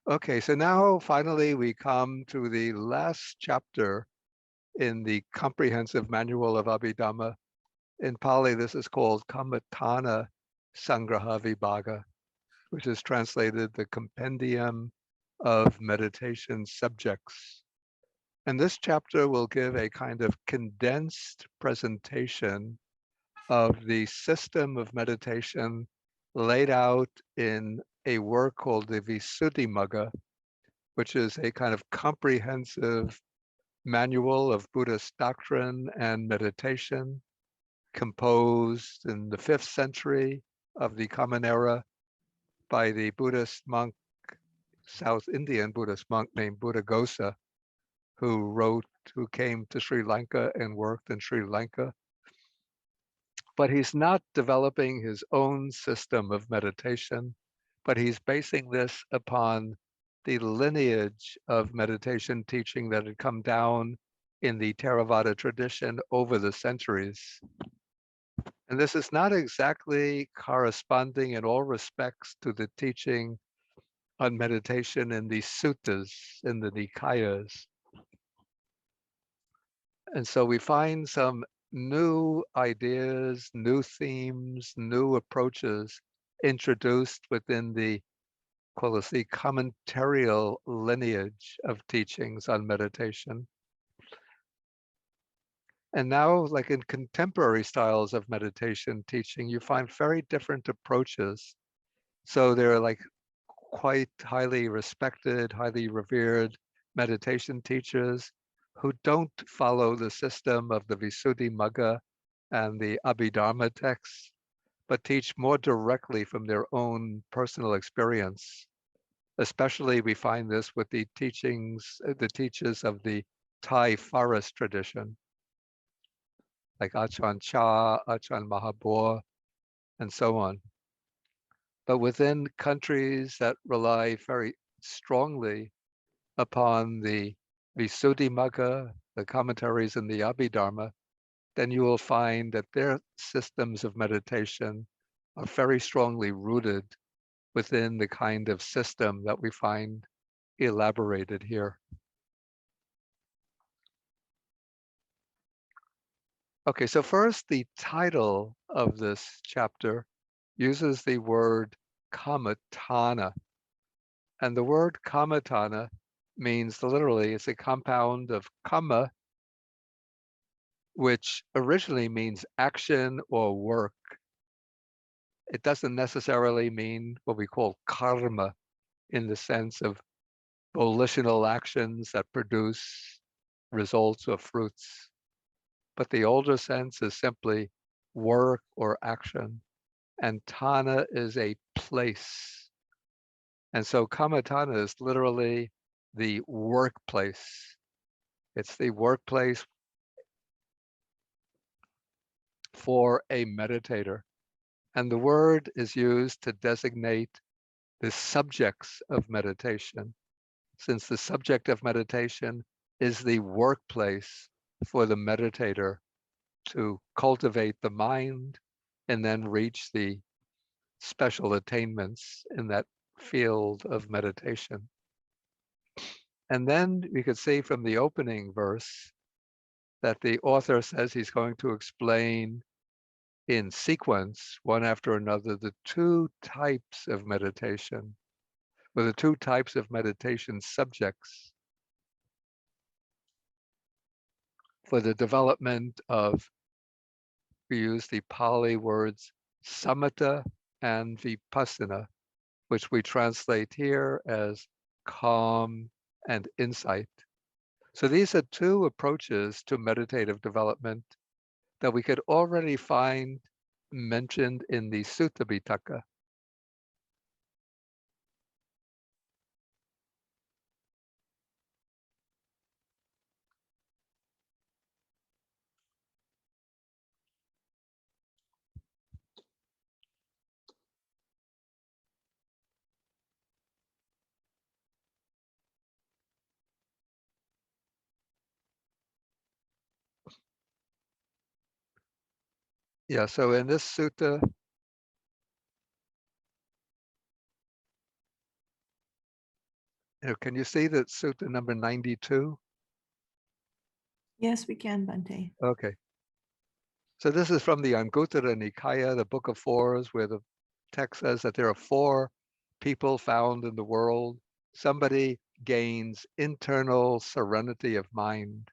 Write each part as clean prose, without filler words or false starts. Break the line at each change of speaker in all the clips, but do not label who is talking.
Okay, so now finally we come to the last chapter in the Comprehensive Manual of Abhidhamma. In Pali, this is called Kammatthana Sangraha Vibhaga, which is translated the Compendium of Meditation Subjects. And this chapter will give a kind of condensed presentation of the system of meditation laid out in a work called the Visuddhimagga, which is a kind of comprehensive manual of Buddhist doctrine and meditation, composed in the 5th century of the Common Era by the Buddhist monk, South Indian Buddhist monk named Buddhaghosa, who came to Sri Lanka and worked in Sri Lanka. But he's not developing his own system of meditation, but he's basing this upon the lineage of meditation teaching that had come down in the Theravada tradition over the centuries. And this is not exactly corresponding in all respects to the teaching on meditation in the suttas, in the Nikayas. And so we find some new ideas, new themes, new approaches introduced within the, call this the commentarial lineage of teachings on meditation. And now, like in contemporary styles of meditation teaching, you find very different approaches. So there are like quite highly respected, highly revered meditation teachers who don't follow the system of the Visuddhimagga and the Abhidharma texts, but teach more directly from their own personal experience. Especially we find this with the teachers of the Thai forest tradition, like Ajahn Chah, Ajahn Mahabor, and so on. But within countries that rely very strongly upon the Visuddhimagga, the commentaries in the Abhidharma, then you will find that their systems of meditation are very strongly rooted within the kind of system that we find elaborated here. Okay, so first, the title of this chapter uses the word kammatthana. And the word kammatthana means literally it's a compound of kamma, which originally means action or work. It doesn't necessarily mean what we call karma in the sense of volitional actions that produce results or fruits. But the older sense is simply work or action. And Thana is a place. And so Kammatthana is literally the workplace. It's the workplace for a meditator. And the word is used to designate the subjects of meditation, since the subject of meditation is the workplace for the meditator to cultivate the mind and then reach the special attainments in that field of meditation. And then we could see from the opening verse that the author says he's going to explain in sequence, one after another, the two types of meditation, or the two types of meditation subjects for the development of, we use the Pali words samatha and vipassana, which we translate here as calm and insight. So these are two approaches to meditative development that we could already find mentioned in the Sutta Pitaka. Yeah, so in this sutta, Can you see that sutta number 92?
Yes, we can, Bhante.
Okay. So this is from the Anguttara Nikaya, the Book of Fours, where the text says that there are four people found in the world. Somebody gains internal serenity of mind.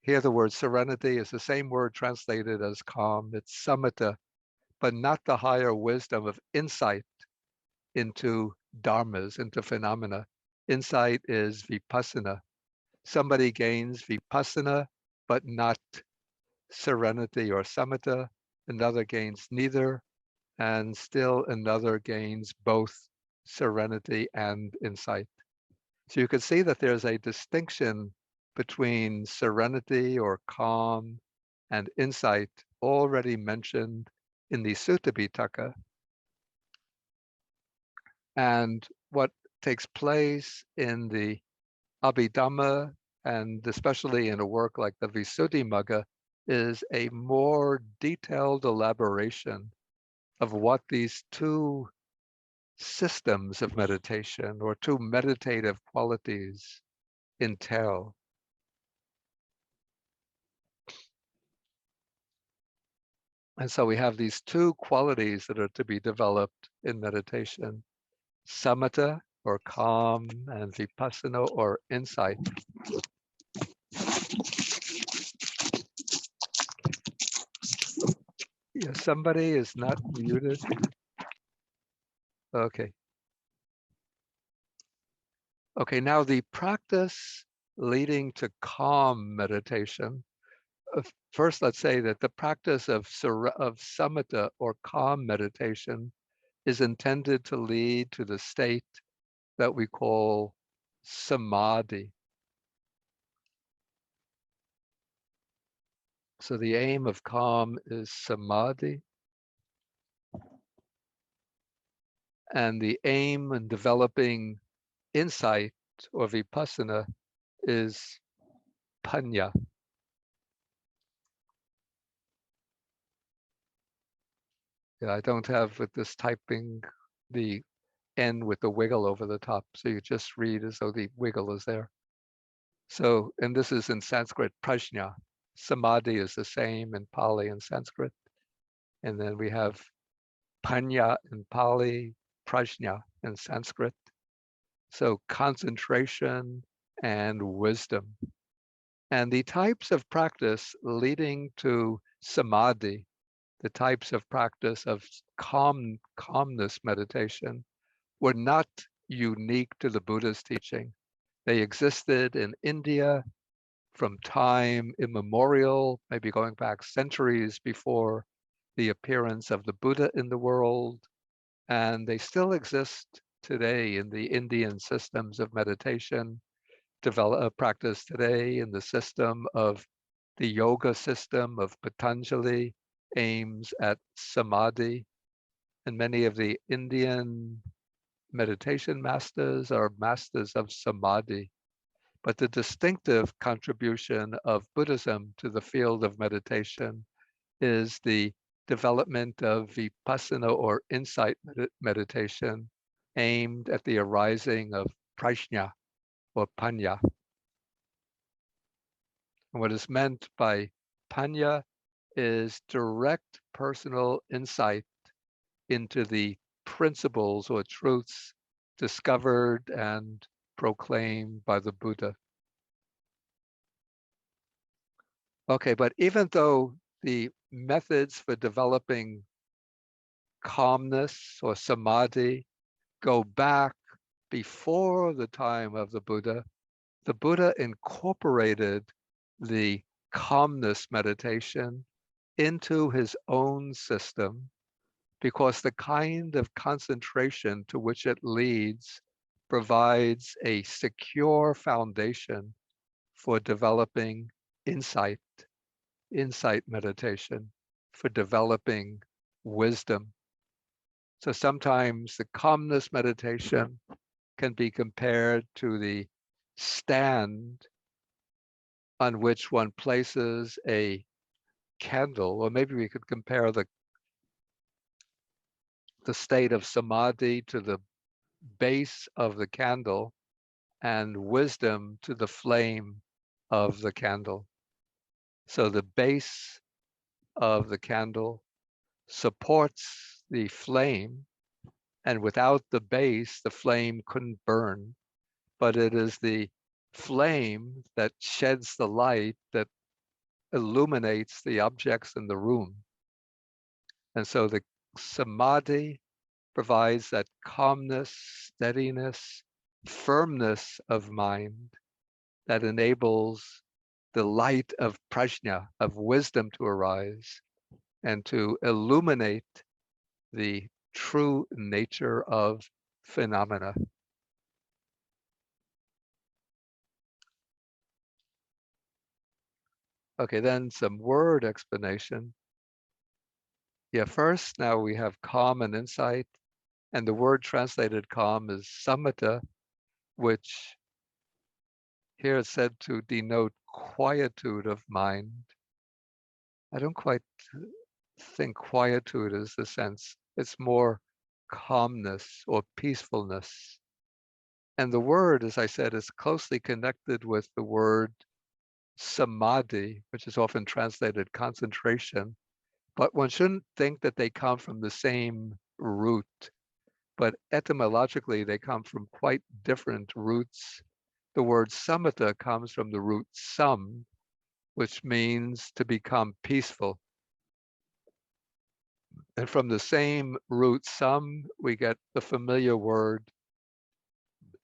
Here the word serenity is the same word translated as calm. It's samatha, but not the higher wisdom of insight into dharmas, into phenomena. Insight is vipassana. Somebody gains vipassana, but not serenity or samatha. Another gains neither, and still another gains both serenity and insight. So you can see that there's a distinction between serenity or calm and insight already mentioned in the Sutta Pitaka. And what takes place in the Abhidhamma, and especially in a work like the Visuddhimagga, is a more detailed elaboration of what these two systems of meditation or two meditative qualities entail. And so we have these two qualities that are to be developed in meditation: samatha or calm, and vipassana or insight. Yeah, somebody is not muted. Okay. Okay, now the practice leading to calm meditation. First, let's say that the practice of samatha or calm meditation is intended to lead to the state that we call samadhi. So the aim of calm is samadhi, and the aim in developing insight or vipassana is panya. Yeah, I don't have with this typing the N with the wiggle over the top, so you just read as though the wiggle is there. So, and this is in Sanskrit, prajna. Samadhi is the same in Pali and Sanskrit. And then we have panya in Pali, prajna in Sanskrit. So concentration and wisdom. And the types of practice leading to samadhi, the types of practice of calmness meditation, were not unique to the Buddha's teaching. They existed in India from time immemorial, maybe going back centuries before the appearance of the Buddha in the world, and they still exist today in the Indian systems of meditation, practice today in the system of the yoga system of Patanjali aims at samadhi, and many of the Indian meditation masters are masters of samadhi. But the distinctive contribution of Buddhism to the field of meditation is the development of vipassana or insight meditation aimed at the arising of prajna or panya. And what is meant by panya is direct personal insight into the principles or truths discovered and proclaimed by the Buddha. Okay, but even though the methods for developing calmness or samadhi go back before the time of the Buddha incorporated the calmness meditation into his own system because the kind of concentration to which it leads provides a secure foundation for developing insight meditation, for developing wisdom. So sometimes the calmness meditation can be compared to the stand on which one places a candle, or maybe we could compare the state of samadhi to the base of the candle, and wisdom to the flame of the candle. So the base of the candle supports the flame, and without the base, the flame couldn't burn. But it is the flame that sheds the light that illuminates the objects in the room. And so the samadhi provides that calmness, steadiness, firmness of mind that enables the light of prajna, of wisdom, to arise and to illuminate the true nature of phenomena. Okay, then some word explanation. Yeah, first, now we have calm and insight, and the word translated calm is samatha, which here is said to denote quietude of mind. I don't quite think quietude is the sense. It's more calmness or peacefulness. And the word, as I said, is closely connected with the word samadhi, which is often translated concentration. But one shouldn't think that they come from the same root, but etymologically they come from quite different roots. The word samatha comes from the root sam, which means to become peaceful. And from the same root sam, we get the familiar word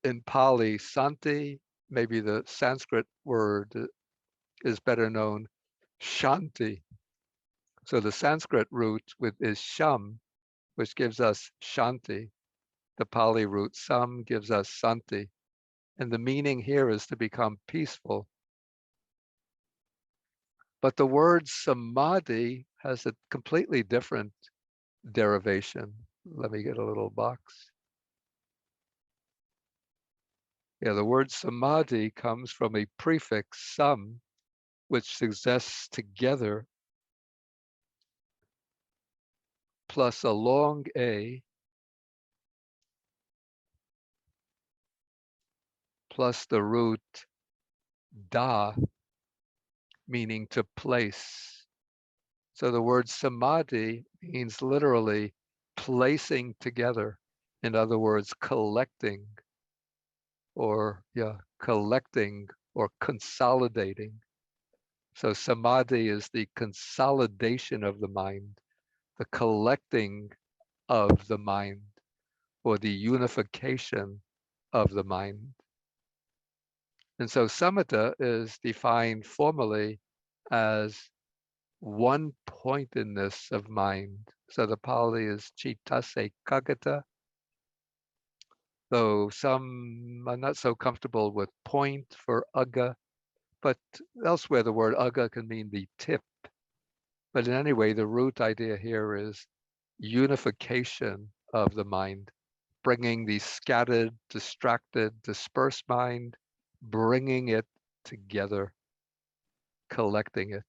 in Pali, santi. Maybe the Sanskrit word is better known, shanti. So the Sanskrit root is sham, which gives us shanti. The Pali root sam gives us santi. And the meaning here is to become peaceful. But the word samadhi has a completely different derivation. Let me get a little box. Yeah, the word samadhi comes from a prefix sam, which suggests together, plus a long a, plus the root da, meaning to place. So the word samadhi means literally placing together. In other words, collecting or consolidating. So samadhi is the consolidation of the mind, the collecting of the mind, or the unification of the mind. And so samatha is defined formally as one pointedness of mind. So the Pali is chittase kagata, though some are not so comfortable with point for agga, but elsewhere the word agga can mean the tip. But in any way, the root idea here is unification of the mind, bringing the scattered, distracted, dispersed mind, bringing it together, collecting it.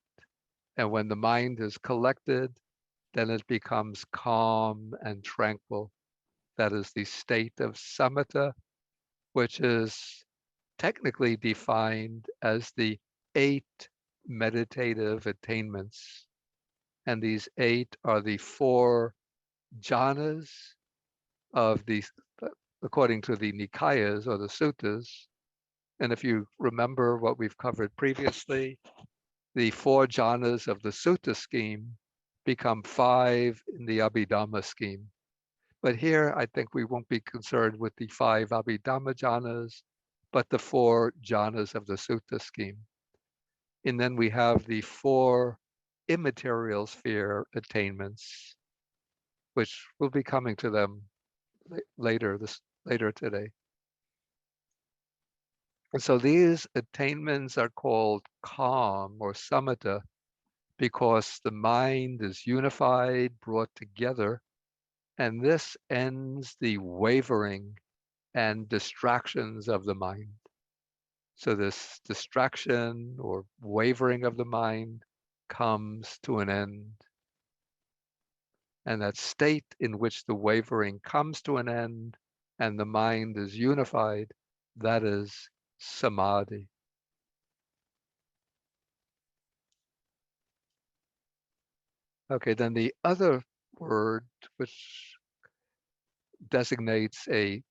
And when the mind is collected, then it becomes calm and tranquil. That is the state of samatha, which is technically defined as the 8 meditative attainments. And these 8 are the 4 jhanas of the, according to the Nikayas or the suttas. And if you remember what we've covered previously, the 4 jhanas of the sutta scheme become 5 in the Abhidhamma scheme. But here, I think we won't be concerned with the 5 Abhidhamma jhanas, but the 4 jhanas of the sutta scheme. And then we have the 4 immaterial sphere attainments, which we'll be coming to them later today. And so these attainments are called calm or samatha because the mind is unified, brought together, and this ends the wavering and distractions of the mind. So this distraction or wavering of the mind comes to an end. And that state in which the wavering comes to an end and the mind is unified That is samadhi. Okay, then the other word which designates a,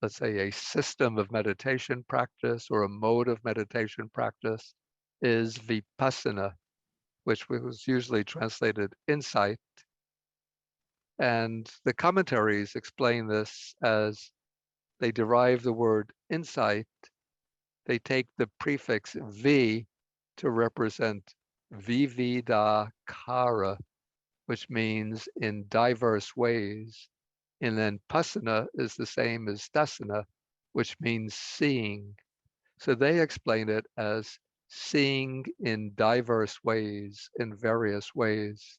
let's say, a system of meditation practice or a mode of meditation practice is vipassana, which was usually translated insight. And the commentaries explain this as they derive the word insight. They take the prefix vi to represent vividakara, which means in diverse ways. And then pasana is the same as dasana, which means seeing. So they explain it as seeing in diverse ways, in various ways.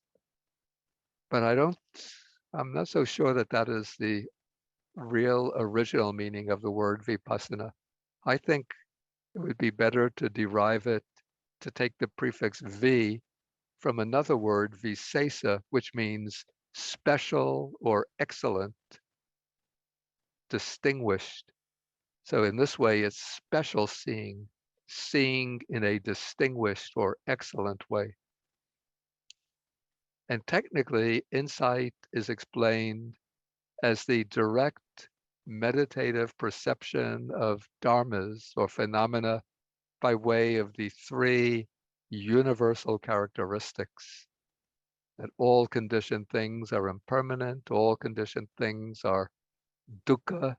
But I'm not so sure that that is the real original meaning of the word vipassana. I think it would be better to derive it, to take the prefix vi from another word, visesa, which means special or excellent, distinguished. So in this way, it's special seeing, seeing in a distinguished or excellent way. And technically, insight is explained as the direct meditative perception of dharmas or phenomena by way of the three universal characteristics: that all conditioned things are impermanent, all conditioned things are dukkha,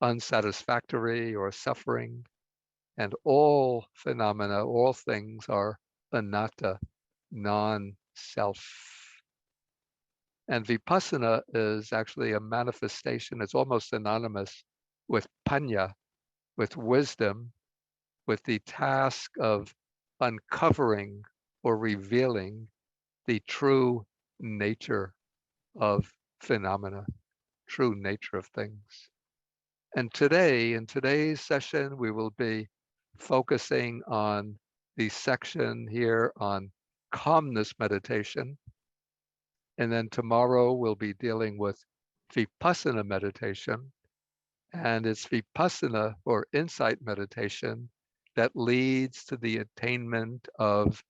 unsatisfactory or suffering, and all phenomena, all things are anatta, non-self. And vipassana is actually a manifestation, it's almost synonymous with panya, with wisdom, with the task of uncovering or revealing the true nature of phenomena, true nature of things. And today, in today's session, we will be focusing on the section here on calmness meditation. And then tomorrow we'll be dealing with vipassana meditation. And it's vipassana or insight meditation that leads to the attainment of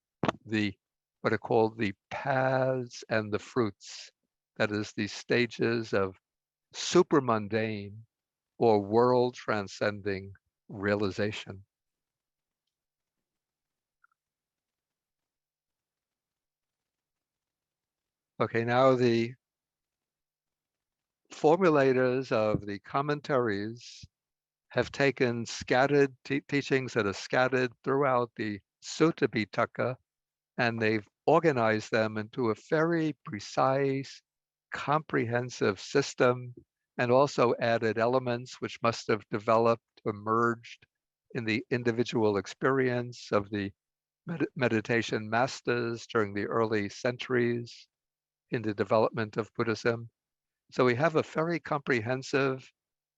the what are called the paths and the fruits. That is the stages of supermundane or world transcending realization. Okay, now the formulators of the commentaries have taken scattered teachings that are scattered throughout the Sutta Pitaka, and they've organized them into a very precise, comprehensive system, and also added elements which must have developed, emerged in the individual experience of the meditation masters during the early centuries in the development of Buddhism. So we have a very comprehensive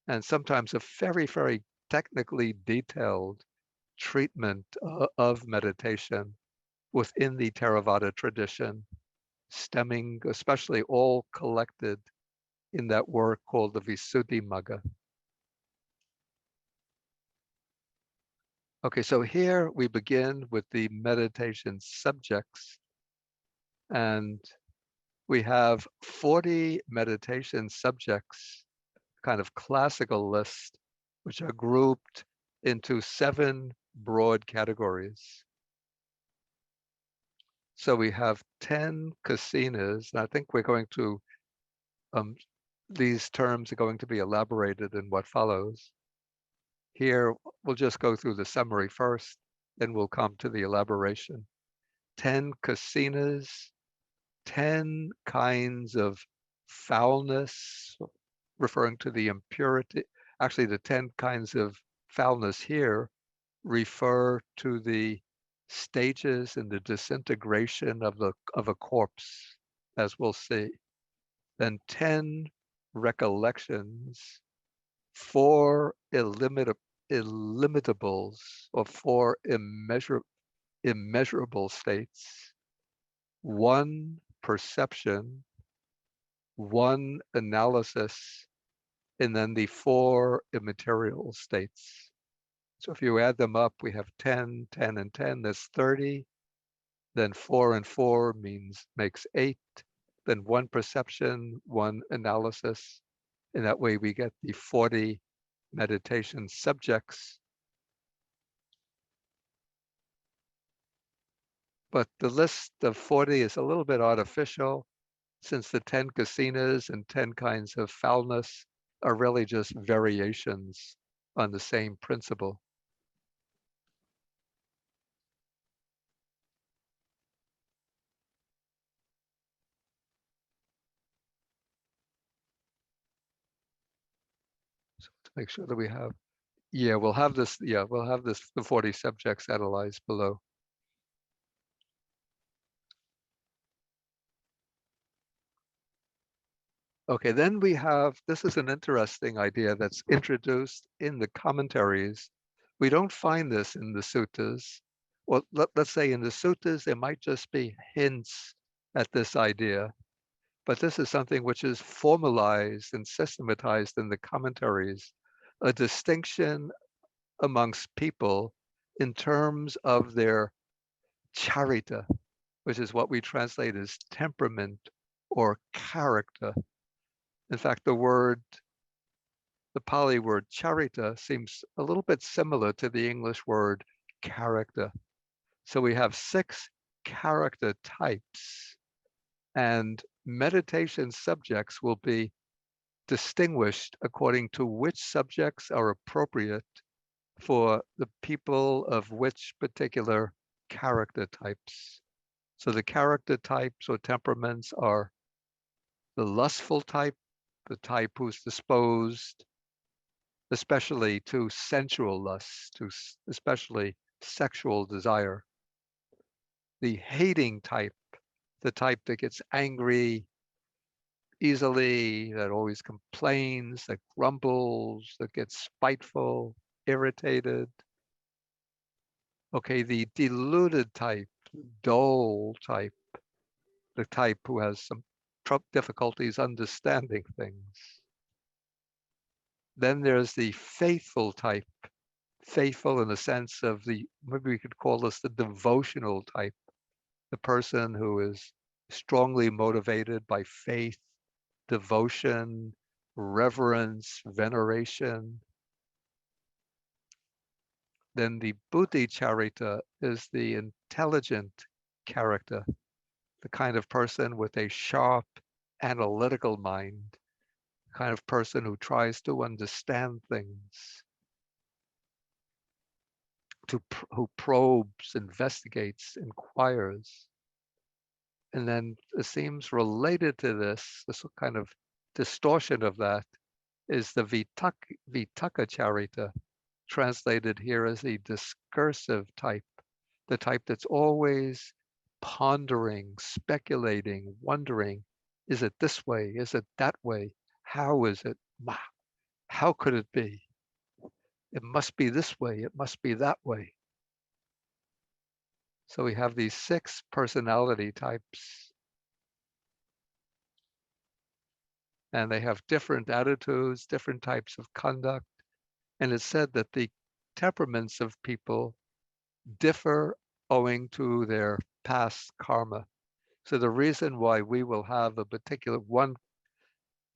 and sometimes a very, very technically detailed treatment of meditation within the Theravada tradition, stemming, especially all collected in that work called the Visuddhimagga. Okay, so here we begin with the meditation subjects, and we have 40 meditation subjects, kind of classical list, which are grouped into 7 broad categories. So we have 10 kasinas, and I think we're going to, these terms are going to be elaborated in what follows. Here, we'll just go through the summary first, then we'll come to the elaboration. 10 kasinas, 10 kinds of foulness, referring to the impurity. Actually, the 10 kinds of foulness here refer to the stages in the disintegration of a corpse, as we'll see. Then 10 recollections, 4 illimitables, or 4 immeasurable states, 1 perception, 1 analysis, and then the 4 immaterial states. So if you add them up, we have 10, 10, and 10, that's 30. Then 4 and 4 makes 8. Then 1 perception, 1 analysis. And that way we get the 40 meditation subjects. But the list of 40 is a little bit artificial, since the 10 kasinas and 10 kinds of foulness are really just variations on the same principle. So to make sure that we have, we'll have this, the 40 subjects analyzed below. Okay, then we have, this is an interesting idea that's introduced in the commentaries. We don't find this in the suttas. Well, let's say in the suttas, there might just be hints at this idea, but this is something which is formalized and systematized in the commentaries, a distinction amongst people in terms of their charita, which is what we translate as temperament or character. In fact, the Pali word charita seems a little bit similar to the English word character. So we have 6 character types, and meditation subjects will be distinguished according to which subjects are appropriate for the people of which particular character types. So the character types or temperaments are the lustful type, the type who's disposed especially to sensual lust, to especially sexual desire. The hating type, the type that gets angry easily, that always complains, that grumbles, that gets spiteful, irritated. Okay, the deluded type, dull type, the type who has some difficulties understanding things. Then there's the faithful type, faithful in the sense of maybe we could call this the devotional type, the person who is strongly motivated by faith, devotion, reverence, veneration. Then the buddhi charita is the intelligent character, the kind of person with a sharp analytical mind, the kind of person who tries to understand things, who probes, investigates, inquires. And then it seems related to this kind of distortion of that is the vitaka charita, translated here as the discursive type, the type that's always pondering, speculating, wondering, is it this way? Is it that way? How is it? How could it be? It must be this way. It must be that way. So we have these 6 personality types, and they have different attitudes, different types of conduct. And it's said that the temperaments of people differ owing to their past karma. So the reason why we will have a particular one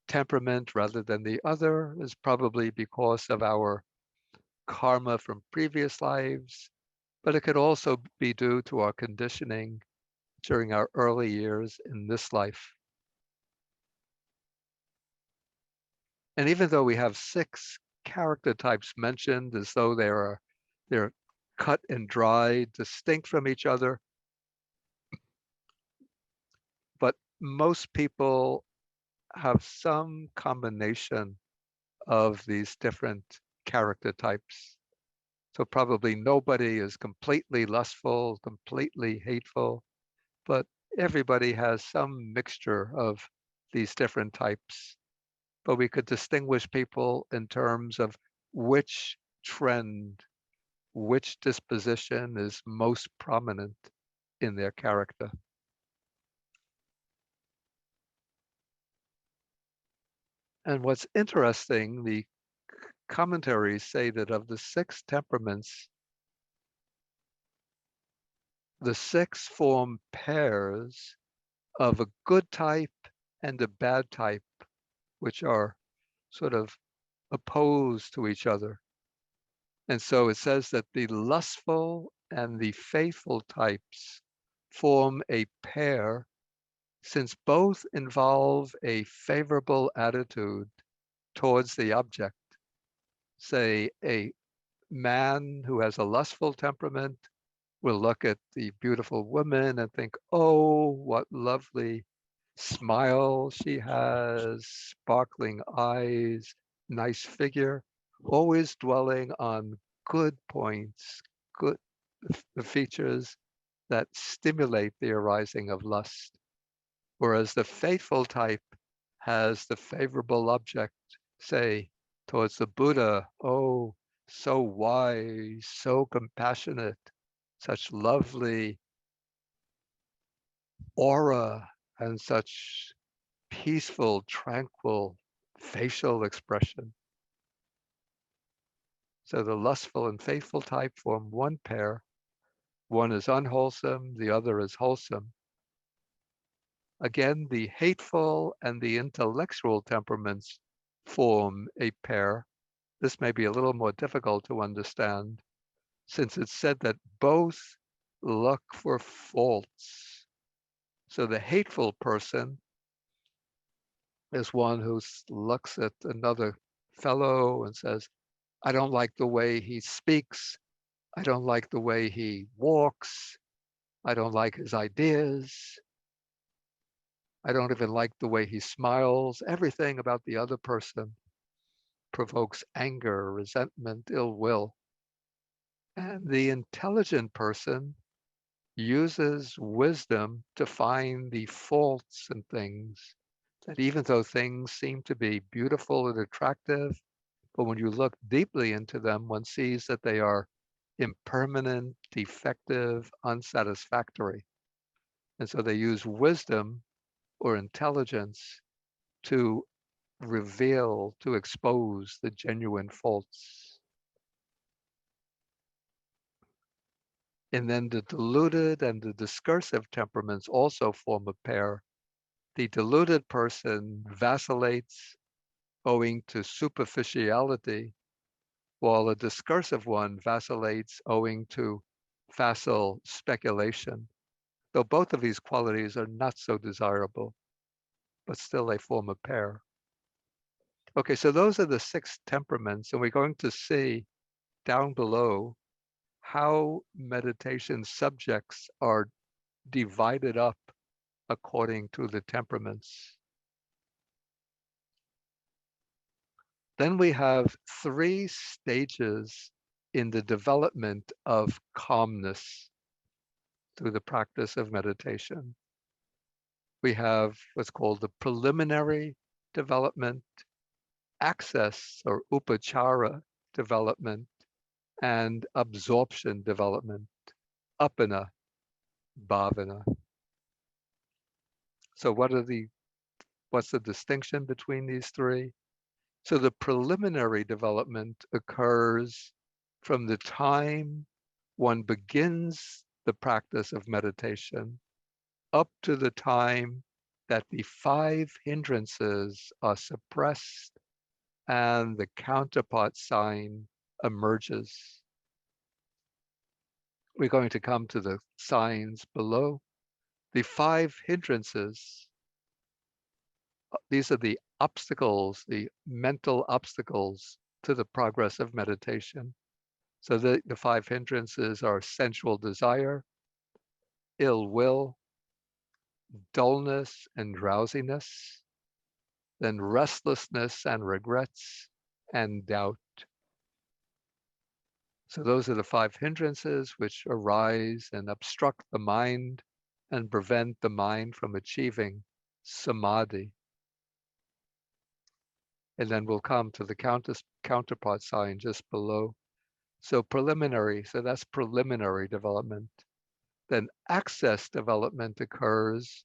temperament rather than the other is probably because of our karma from previous lives, but it could also be due to our conditioning during our early years in this life. And even though we have 6 character types mentioned as though they're cut and dried, distinct from each other, but most people have some combination of these different character types. So probably nobody is completely lustful, completely hateful, but everybody has some mixture of these different types. But we could distinguish people in terms of which trend, which disposition is most prominent in their character. And what's interesting, the commentaries say that of the 6 temperaments, the 6 form pairs of a good type and a bad type, which are sort of opposed to each other. And so it says that the lustful and the faithful types form a pair, since both involve a favorable attitude towards the object. Say a man who has a lustful temperament will look at the beautiful woman and think, oh, what lovely smile she has, sparkling eyes, nice figure, always dwelling on good points, good features that stimulate the arising of lust. Whereas the faithful type has the favorable object, say, towards the Buddha, oh, so wise, so compassionate, such lovely aura, and such peaceful, tranquil facial expression. So the lustful and faithful type form one pair. One is unwholesome, the other is wholesome. Again, the hateful and the intellectual temperaments form a pair. This may be a little more difficult to understand, since it's said that both look for faults. So the hateful person is one who looks at another fellow and says, I don't like the way he speaks. I don't like the way he walks. I don't like his ideas. I don't even like the way he smiles. Everything about the other person provokes anger, resentment, ill will. And the intelligent person uses wisdom to find the faults in things, that even though things seem to be beautiful and attractive, but when you look deeply into them, one sees that they are impermanent, defective, unsatisfactory. And so they use wisdom or intelligence to reveal, to expose the genuine faults. And then the deluded and the discursive temperaments also form a pair. The deluded person vacillates owing to superficiality, while a discursive one vacillates owing to facile speculation. Though both of these qualities are not so desirable, but still they form a pair. Okay, so those are the 6 temperaments, and we're going to see down below how meditation subjects are divided up according to the temperaments. Then we have 3 stages in the development of calmness through the practice of meditation. We have what's called the preliminary development, access or upachara development, and absorption development, appana bhavana. So what's the distinction between these 3? So the preliminary development occurs from the time one begins the practice of meditation up to the time that the 5 hindrances are suppressed and the counterpart sign emerges. We're going to come to the signs below. The 5 hindrances, these are the obstacles, the mental obstacles to the progress of meditation. So the 5 hindrances are sensual desire, ill will, dullness and drowsiness, then restlessness and regrets, and doubt. So those are the 5 hindrances which arise and obstruct the mind and prevent the mind from achieving samadhi. And then we'll come to the counterpart sign just below. So preliminary, so that's preliminary development. Then access development occurs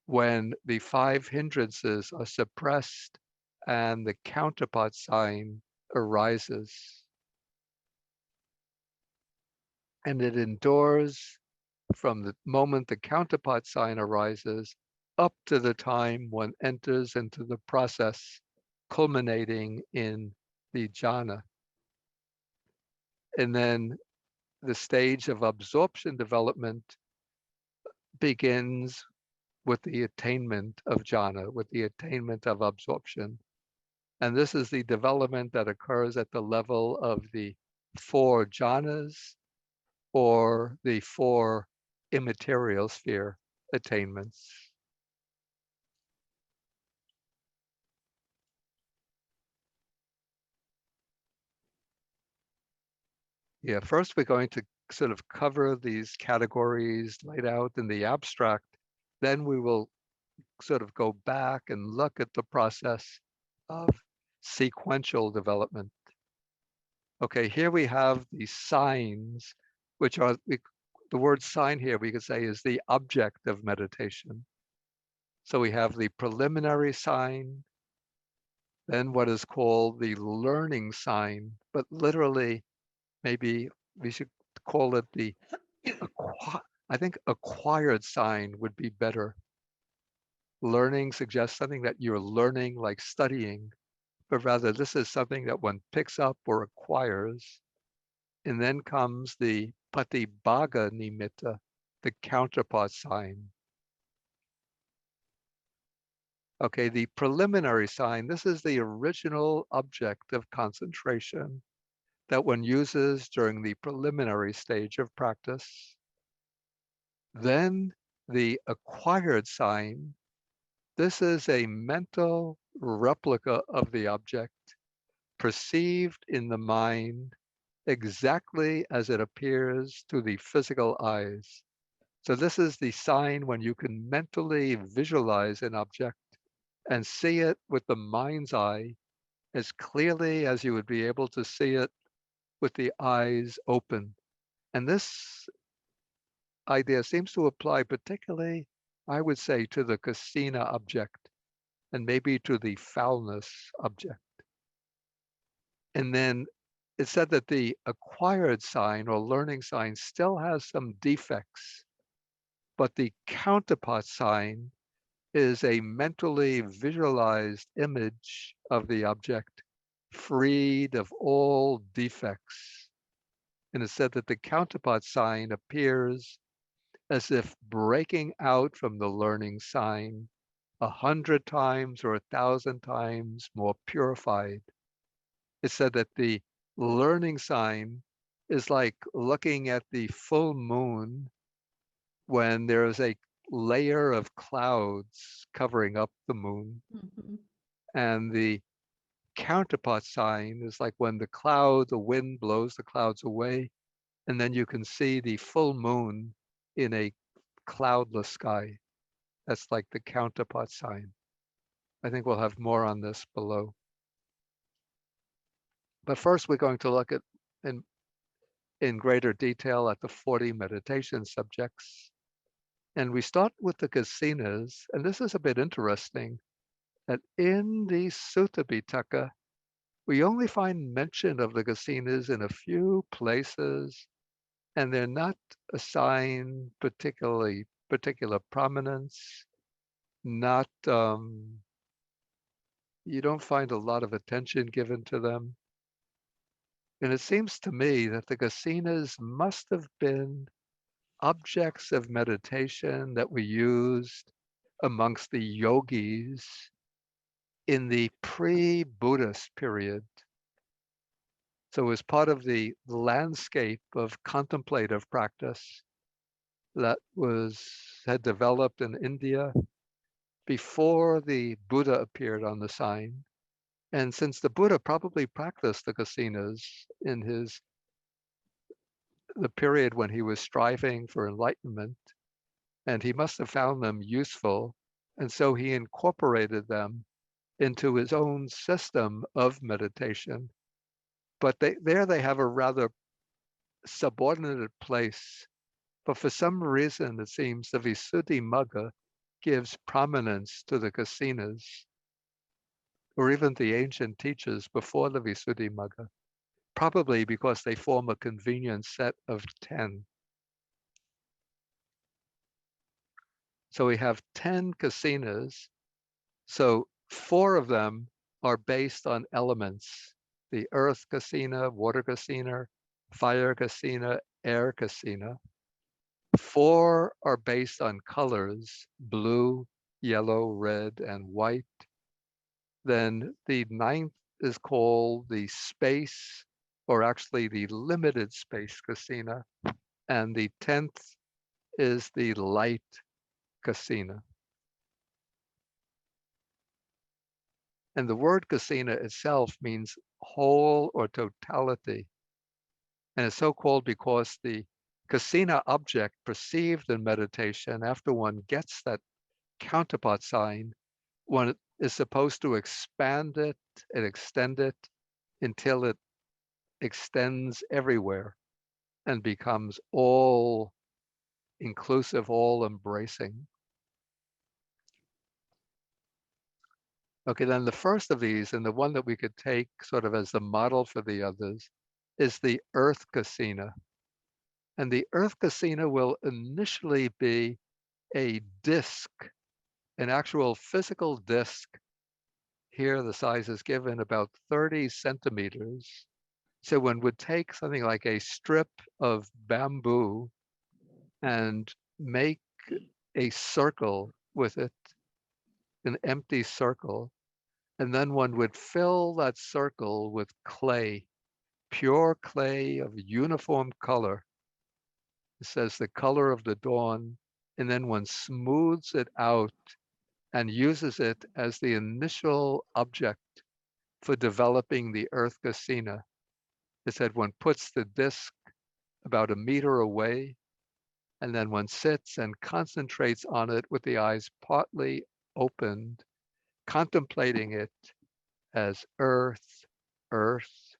when the 5 hindrances are suppressed and the counterpart sign arises. And it endures from the moment the counterpart sign arises up to the time one enters into the process, culminating in the jhana. And then the stage of absorption development begins with the attainment of jhana, with the attainment of absorption. And this is the development that occurs at the level of the 4 jhanas or the 4 immaterial sphere attainments. Yeah, first we're going to sort of cover these categories laid out in the abstract. Then we will sort of go back and look at the process of sequential development. Okay, here we have the signs, which are the word sign here we could say is the object of meditation. So we have the preliminary sign, then what is called the learning sign, but literally maybe we should call it the I think acquired sign would be better. Learning suggests something that you're learning, like studying, but rather this is something that one picks up or acquires. And then comes the patibhaga nimitta, the counterpart sign. Okay, the preliminary sign, this is the original object of concentration that one uses during the preliminary stage of practice. Then the acquired sign, this is a mental replica of the object perceived in the mind exactly as it appears to the physical eyes. So this is the sign when you can mentally visualize an object and see it with the mind's eye as clearly as you would be able to see it with the eyes open. And this idea seems to apply particularly, I would say, to the kasina object and maybe to the foulness object. And then it's said that the acquired sign or learning sign still has some defects, but the counterpart sign is a mentally visualized image of the object, freed of all defects. And it's said that the counterpart sign appears as if breaking out from the learning sign 100 times or 1,000 times more purified. It's said that the learning sign is like looking at the full moon when there is a layer of clouds covering up the moon. Mm-hmm. And the counterpart sign is like when the wind blows the clouds away, and then you can see the full moon in a cloudless sky. That's like the counterpart sign. I think we'll have more on this below. But first, we're going to look at in greater detail at the 40 meditation subjects. And we start with the kasinas, and this is a bit interesting, that in the Sutta Pitaka, we only find mention of the kasinas in a few places, and they're not assigned particular prominence, not, you don't find a lot of attention given to them. And it seems to me that the kasinas must have been objects of meditation that were used amongst the yogis in the pre-Buddhist period. So as part of the landscape of contemplative practice that had developed in India before the Buddha appeared on the sign. And since the Buddha probably practiced the kasinas in the period when he was striving for enlightenment, and he must have found them useful. And so he incorporated them into his own system of meditation. But they have a rather subordinate place. But for some reason, it seems the Visuddhimagga gives prominence to the kasinas, or even the ancient teachers before the Visuddhimagga, probably because they form a convenient set of 10. So we have 10 kasinas. So 4 of them are based on elements: the earth kasina, water kasina, fire kasina, air kasina. 4 are based on colors: blue, yellow, red, and white. Then the 9th is called the space, or actually the limited space kasina. And the 10th is the light kasina. And the word kasina itself means whole or totality. And it's so called because the kasina object perceived in meditation, after one gets that counterpart sign, one is supposed to expand it and extend it until it extends everywhere and becomes all inclusive, all embracing. Okay, then the first of these, and the one that we could take sort of as the model for the others, is the earth kasina. And the earth kasina will initially be a disc, an actual physical disc. Here the size is given about 30 centimeters. So one would take something like a strip of bamboo and make a circle with it, an empty circle, and then one would fill that circle with clay, pure clay of uniform color. It says the color of the dawn, and then one smooths it out and uses it as the initial object for developing the earth kasina. It said one puts the disc about a meter away, and then one sits and concentrates on it with the eyes partly opened, contemplating it as earth, earth.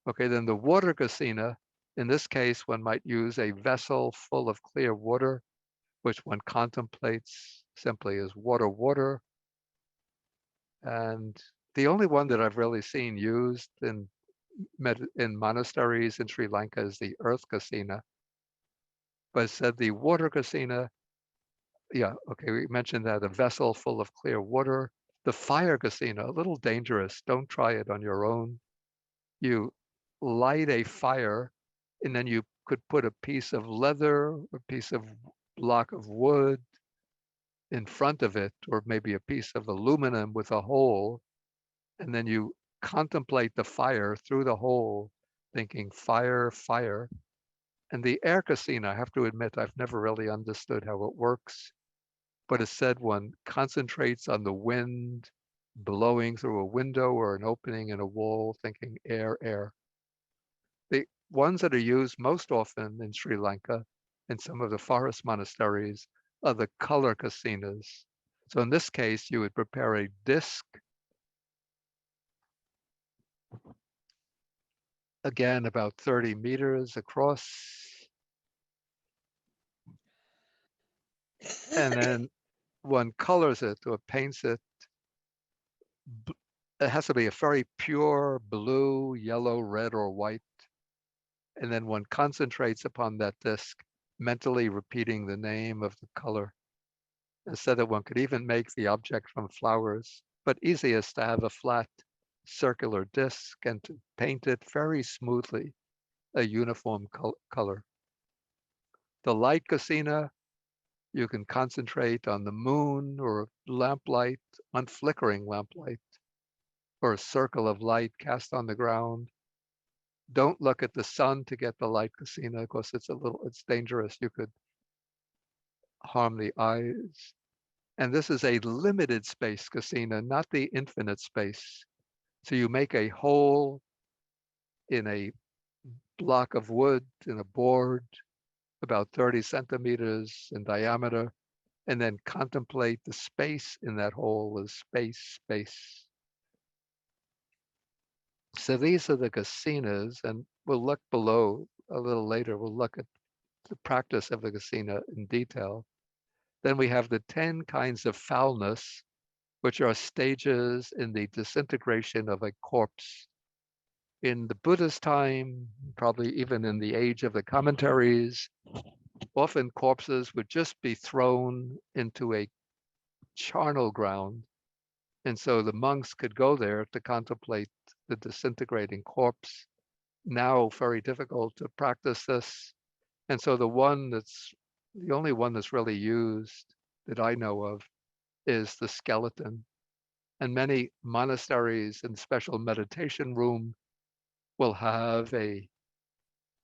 Okay, then the water kasina, in this case, one might use a vessel full of clear water, which one contemplates simply as water, water. And the only one that I've really seen used in monasteries in Sri Lanka is the earth kasina. But it said the water kasina, yeah, okay, we mentioned that, a vessel full of clear water. The fire kasina, a little dangerous. Don't try it on your own. You light a fire, and then you could put a piece of leather, a piece of block of wood in front of it, or maybe a piece of aluminum with a hole, and then you contemplate the fire through the hole, thinking fire, fire. And the air kasina, I have to admit, I've never really understood how it works, but it said one concentrates on the wind blowing through a window or an opening in a wall, thinking air, air. The ones that are used most often in Sri Lanka, in some of the forest monasteries, are the color kasinas. So in this case, you would prepare a disc, again about 30 meters across, and then one colors it or paints it. It has to be a very pure blue, yellow, red, or white. And then one concentrates upon that disc, mentally repeating the name of the color. And so that one could even make the object from flowers, but easiest to have a flat circular disc and to paint it very smoothly, a uniform color. The light kasina, you can concentrate on the moon or lamplight, on flickering lamplight, or a circle of light cast on the ground. Don't look at the sun to get the light kasina because it's dangerous. You could harm the eyes. And this is a limited space kasina, not the infinite space. So you make a hole in a block of wood, in a board, about 30 centimeters in diameter, and then contemplate the space in that hole as space, space. So these are the kasinas, and we'll look below a little later. We'll look at the practice of the kasina in detail. Then we have the 10 kinds of foulness, which are stages in the disintegration of a corpse. In the Buddha's time, probably even in the age of the commentaries, often corpses would just be thrown into a charnel ground. And so the monks could go there to contemplate the disintegrating corpse. Now, very difficult to practice this. And so the only one that's really used that I know of is the skeleton. And many monasteries and special meditation room will have a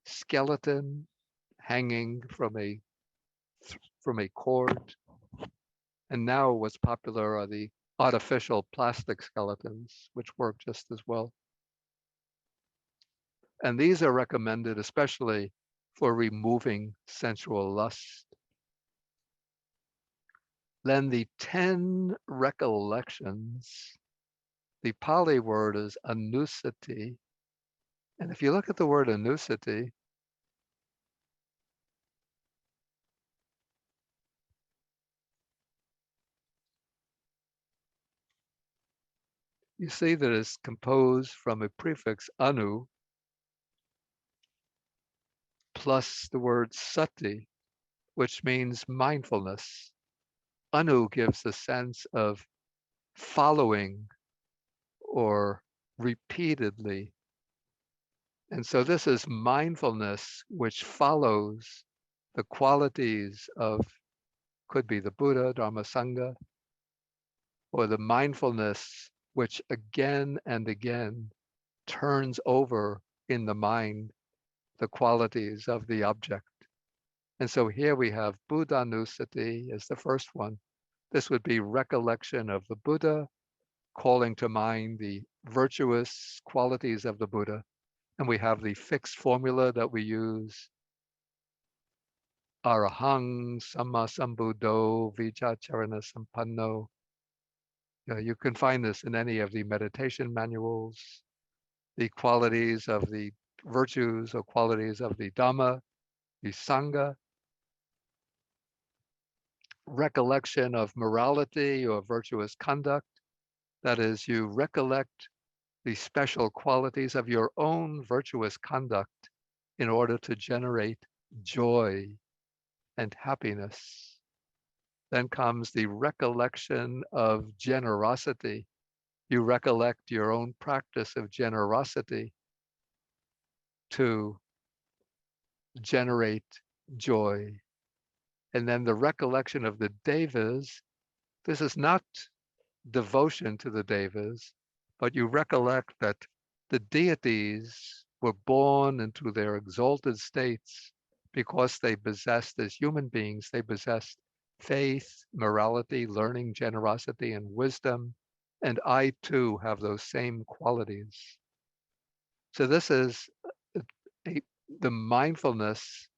skeleton hanging from a cord. And now what's popular are the artificial plastic skeletons, which work just as well. And these are recommended especially for removing sensual lust. Then the 10 recollections, the Pali word is anusati. And if you look at the word anusati, you see that it's composed from a prefix anu plus the word sati, which means mindfulness. Anu gives the sense of following or repeatedly. And so this is mindfulness which follows the qualities of, could be the Buddha, Dharma, Sangha, or the mindfulness which again and again turns over in the mind the qualities of the object. And so here we have Buddhanusati as the first one. This would be recollection of the Buddha, calling to mind the virtuous qualities of the Buddha. And we have the fixed formula that we use, Arahang Samma Sambuddho Vijacharana Sampanno. You can find this in any of the meditation manuals, the qualities of the virtues or qualities of the Dhamma, the Sangha, recollection of morality or virtuous conduct. That is, you recollect the special qualities of your own virtuous conduct in order to generate joy and happiness. Then comes the recollection of generosity. You recollect your own practice of generosity to generate joy. And then the recollection of the devas. This is not devotion to the devas, but you recollect that the deities were born into their exalted states because they possessed, as human beings, they possessed faith, morality, learning, generosity, and wisdom. And I too have those same qualities. So this is the mindfulness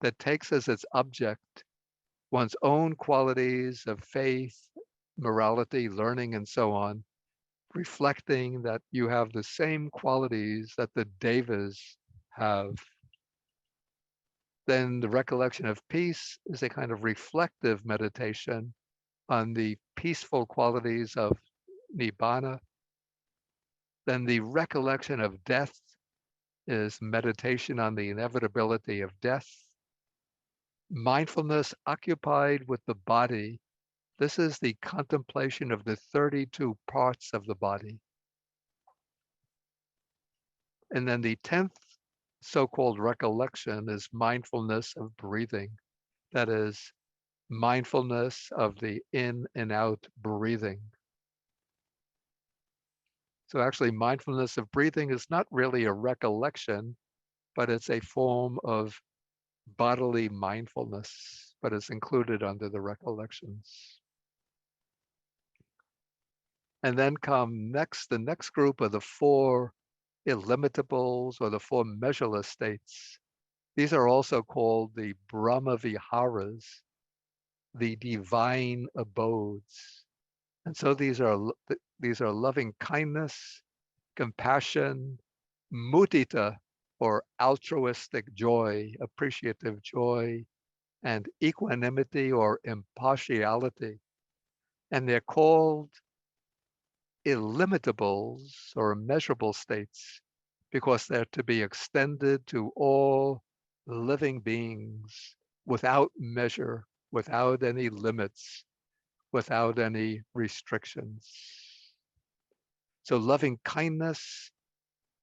that takes as its object one's own qualities of faith, morality, learning, and so on, reflecting that you have the same qualities that the devas have. Then the recollection of peace is a kind of reflective meditation on the peaceful qualities of nibbana. Then the recollection of death is meditation on the inevitability of death. Mindfulness occupied with the body. This is the contemplation of the 32 parts of the body. And then the 10th so-called recollection is mindfulness of breathing. That is mindfulness of the in and out breathing. So actually mindfulness of breathing is not really a recollection, but it's a form of bodily mindfulness, but it's included under the recollections. And then come the next group of the 4 illimitables or the 4 measureless states. These are also called the Brahma Viharas, the divine abodes. And so these are loving kindness, compassion, mudita, or altruistic joy, appreciative joy, and equanimity or impartiality. And they're called illimitables or immeasurable states because they're to be extended to all living beings without measure, without any limits, without any restrictions. So loving kindness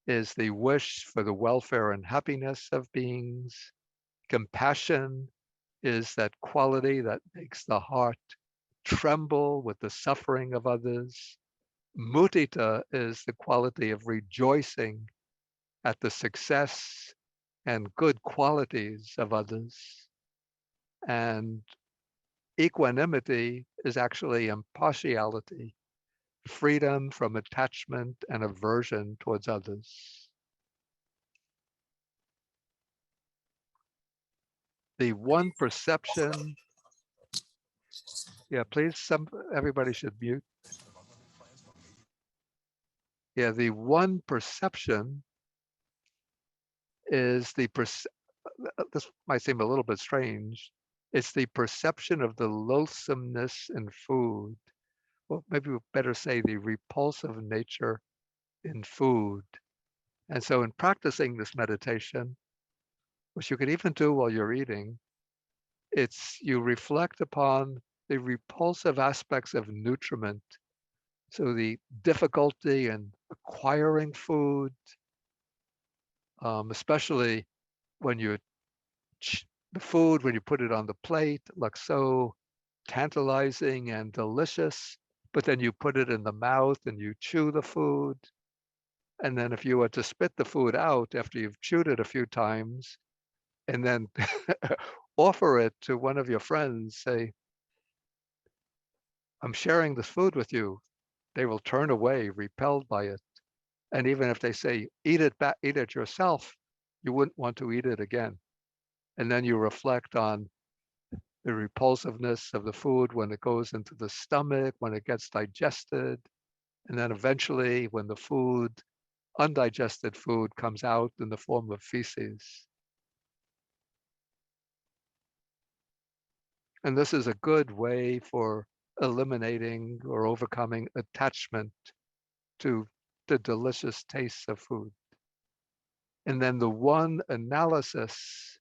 is the wish for the welfare and happiness of beings. Compassion is that quality that makes the heart tremble with the suffering of others. Mudita is the quality of rejoicing at the success and good qualities of others. And equanimity is actually impartiality, freedom from attachment and aversion towards others. The one perception, yeah, please, everybody should mute. Yeah, the one perception is this might seem a little bit strange. It's the perception of the loathsomeness in food. Well, maybe we better say the repulsive nature in food. And so in practicing this meditation, which you can even do while you're eating, it's you reflect upon the repulsive aspects of nutriment. So the difficulty in acquiring food, especially when you the food, when you put it on the plate, looks so tantalizing and delicious, but then you put it in the mouth and you chew the food. And then if you were to spit the food out after you've chewed it a few times and then offer it to one of your friends, say, I'm sharing this food with you, they will turn away, repelled by it. And even if they say, eat it back, eat it yourself, you wouldn't want to eat it again. And then you reflect on the repulsiveness of the food when it goes into the stomach, when it gets digested, and then eventually when the food, undigested food, comes out in the form of feces. And this is a good way for eliminating or overcoming attachment to the delicious tastes of food. And then the one analysis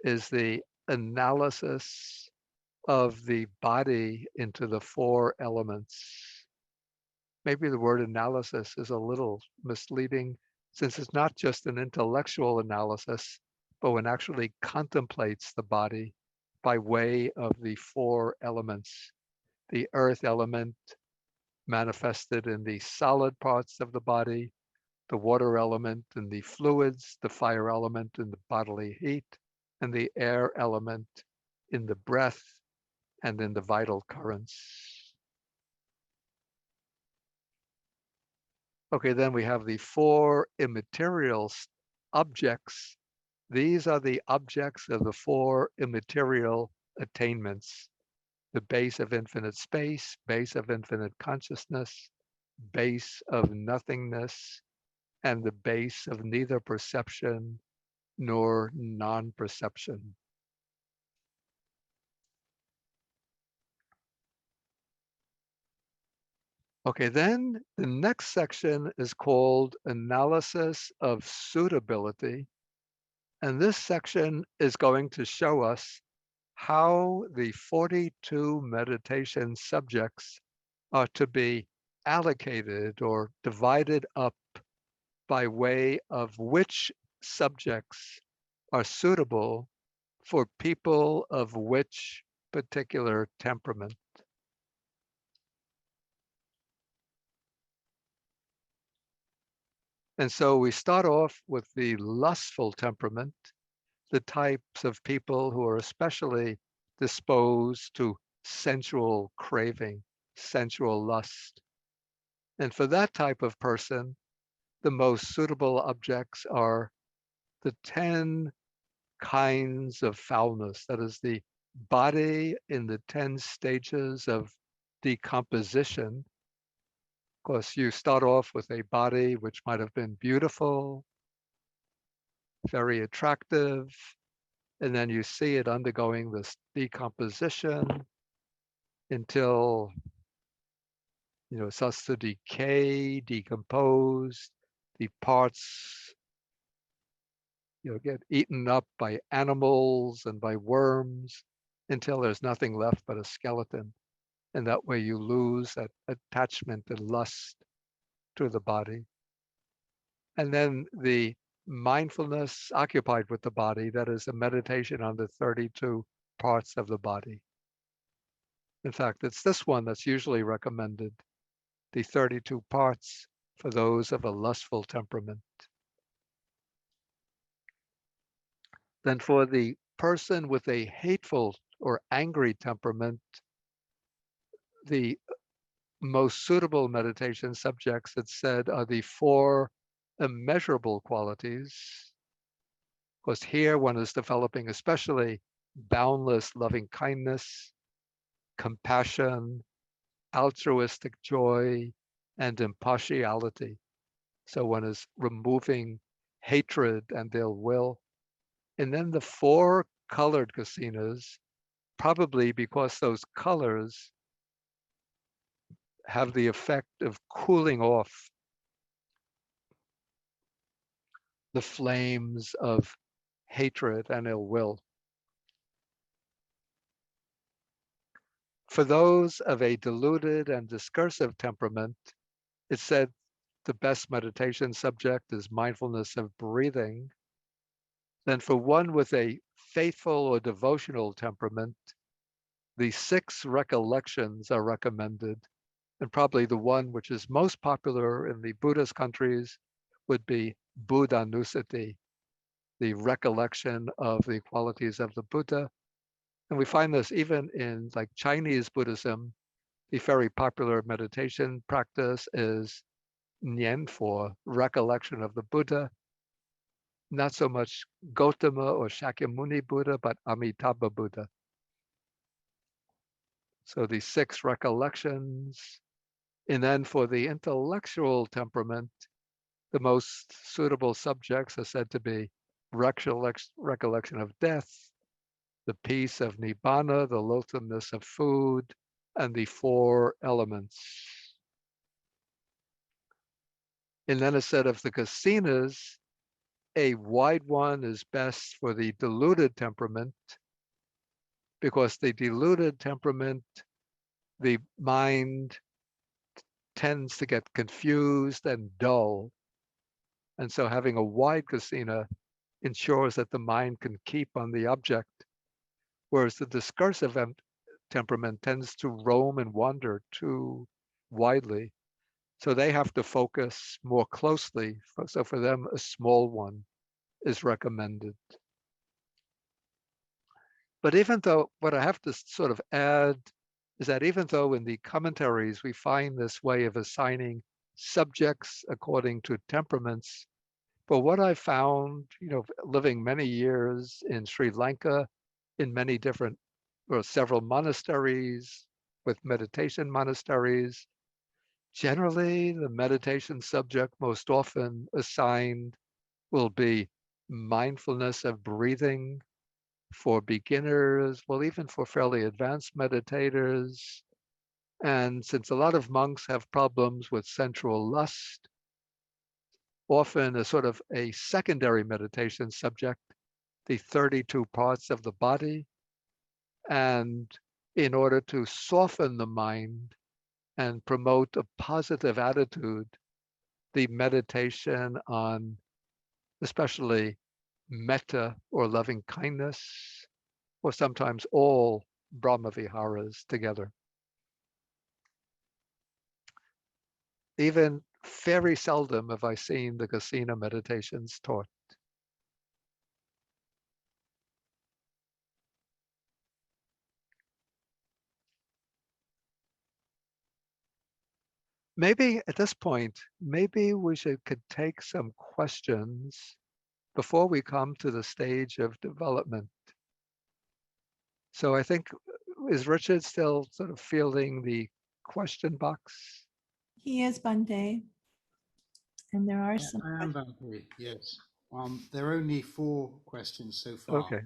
is the analysis of the body into the four elements. Maybe the word analysis is a little misleading since it's not just an intellectual analysis, but one actually contemplates the body by way of the four elements. The earth element manifested in the solid parts of the body, the water element in the fluids, the fire element in the bodily heat, and the air element in the breath and in the vital currents. Okay, then we have the four immaterial objects. These are the objects of the four immaterial attainments: the base of infinite space, base of infinite consciousness, base of nothingness, and the base of neither perception nor non-perception. Okay, then the next section is called Analysis of Suitability. And this section is going to show us how the 42 meditation subjects are to be allocated or divided up by way of which subjects are suitable for people of which particular temperament. And so we start off with the lustful temperament, the types of people who are especially disposed to sensual craving, sensual lust. And for that type of person, the most suitable objects are the 10 kinds of foulness, that is the body in the 10 stages of decomposition. Of course, you start off with a body which might have been beautiful, very attractive, and then you see it undergoing this decomposition until, it starts to decay, decompose. The parts, get eaten up by animals and by worms until there's nothing left but a skeleton. And that way you lose that attachment and lust to the body. And then the mindfulness occupied with the body, that is a meditation on the 32 parts of the body. In fact, it's this one that's usually recommended, the 32 parts for those of a lustful temperament. Then for the person with a hateful or angry temperament, the most suitable meditation subjects, it's said, are the 4 immeasurable qualities. Because here one is developing especially boundless loving kindness, compassion, altruistic joy, and impartiality. So one is removing hatred and ill will. And then the 4 colored kasinas, probably because those colors have the effect of cooling off the flames of hatred and ill will. For those of a deluded and discursive temperament, it's said the best meditation subject is mindfulness of breathing. Then for one with a faithful or devotional temperament, the 6 recollections are recommended. And probably the one which is most popular in the Buddhist countries would be Buddhanusati, the recollection of the qualities of the Buddha. And we find this even in like Chinese Buddhism. The very popular meditation practice is Nianfo, recollection of the Buddha. Not so much Gautama or Shakyamuni Buddha, but Amitabha Buddha. So the 6 recollections. And then for the intellectual temperament, the most suitable subjects are said to be recollection of death, the peace of nibbana, the loathsomeness of food, and the 4 elements. And then a set of the kasinas, a wide one is best for the deluded temperament, because the deluded temperament, the mind tends to get confused and dull. And so having a wide kasina ensures that the mind can keep on the object, whereas the discursive temperament tends to roam and wander too widely. So they have to focus more closely. So for them, a small one is recommended. But even though, what I have to sort of add is that even though in the commentaries we find this way of assigning subjects according to temperaments, but what I found, living many years in Sri Lanka, in many different or several monasteries with meditation monasteries, generally the meditation subject most often assigned will be mindfulness of breathing for beginners, well, even for fairly advanced meditators. And since a lot of monks have problems with sensual lust, often a sort of a secondary meditation subject, the 32 parts of the body. And in order to soften the mind and promote a positive attitude, the meditation on especially metta or loving kindness, or sometimes all Brahmaviharas together. Even very seldom have I seen the Kasina meditations taught. Maybe at this point, maybe we could take some questions before we come to the stage of development. So I think, is Richard still sort of fielding the question box?
He is, Bhante. And there are some.
I am Bhante, yes. There are only 4 questions so far.
Okay.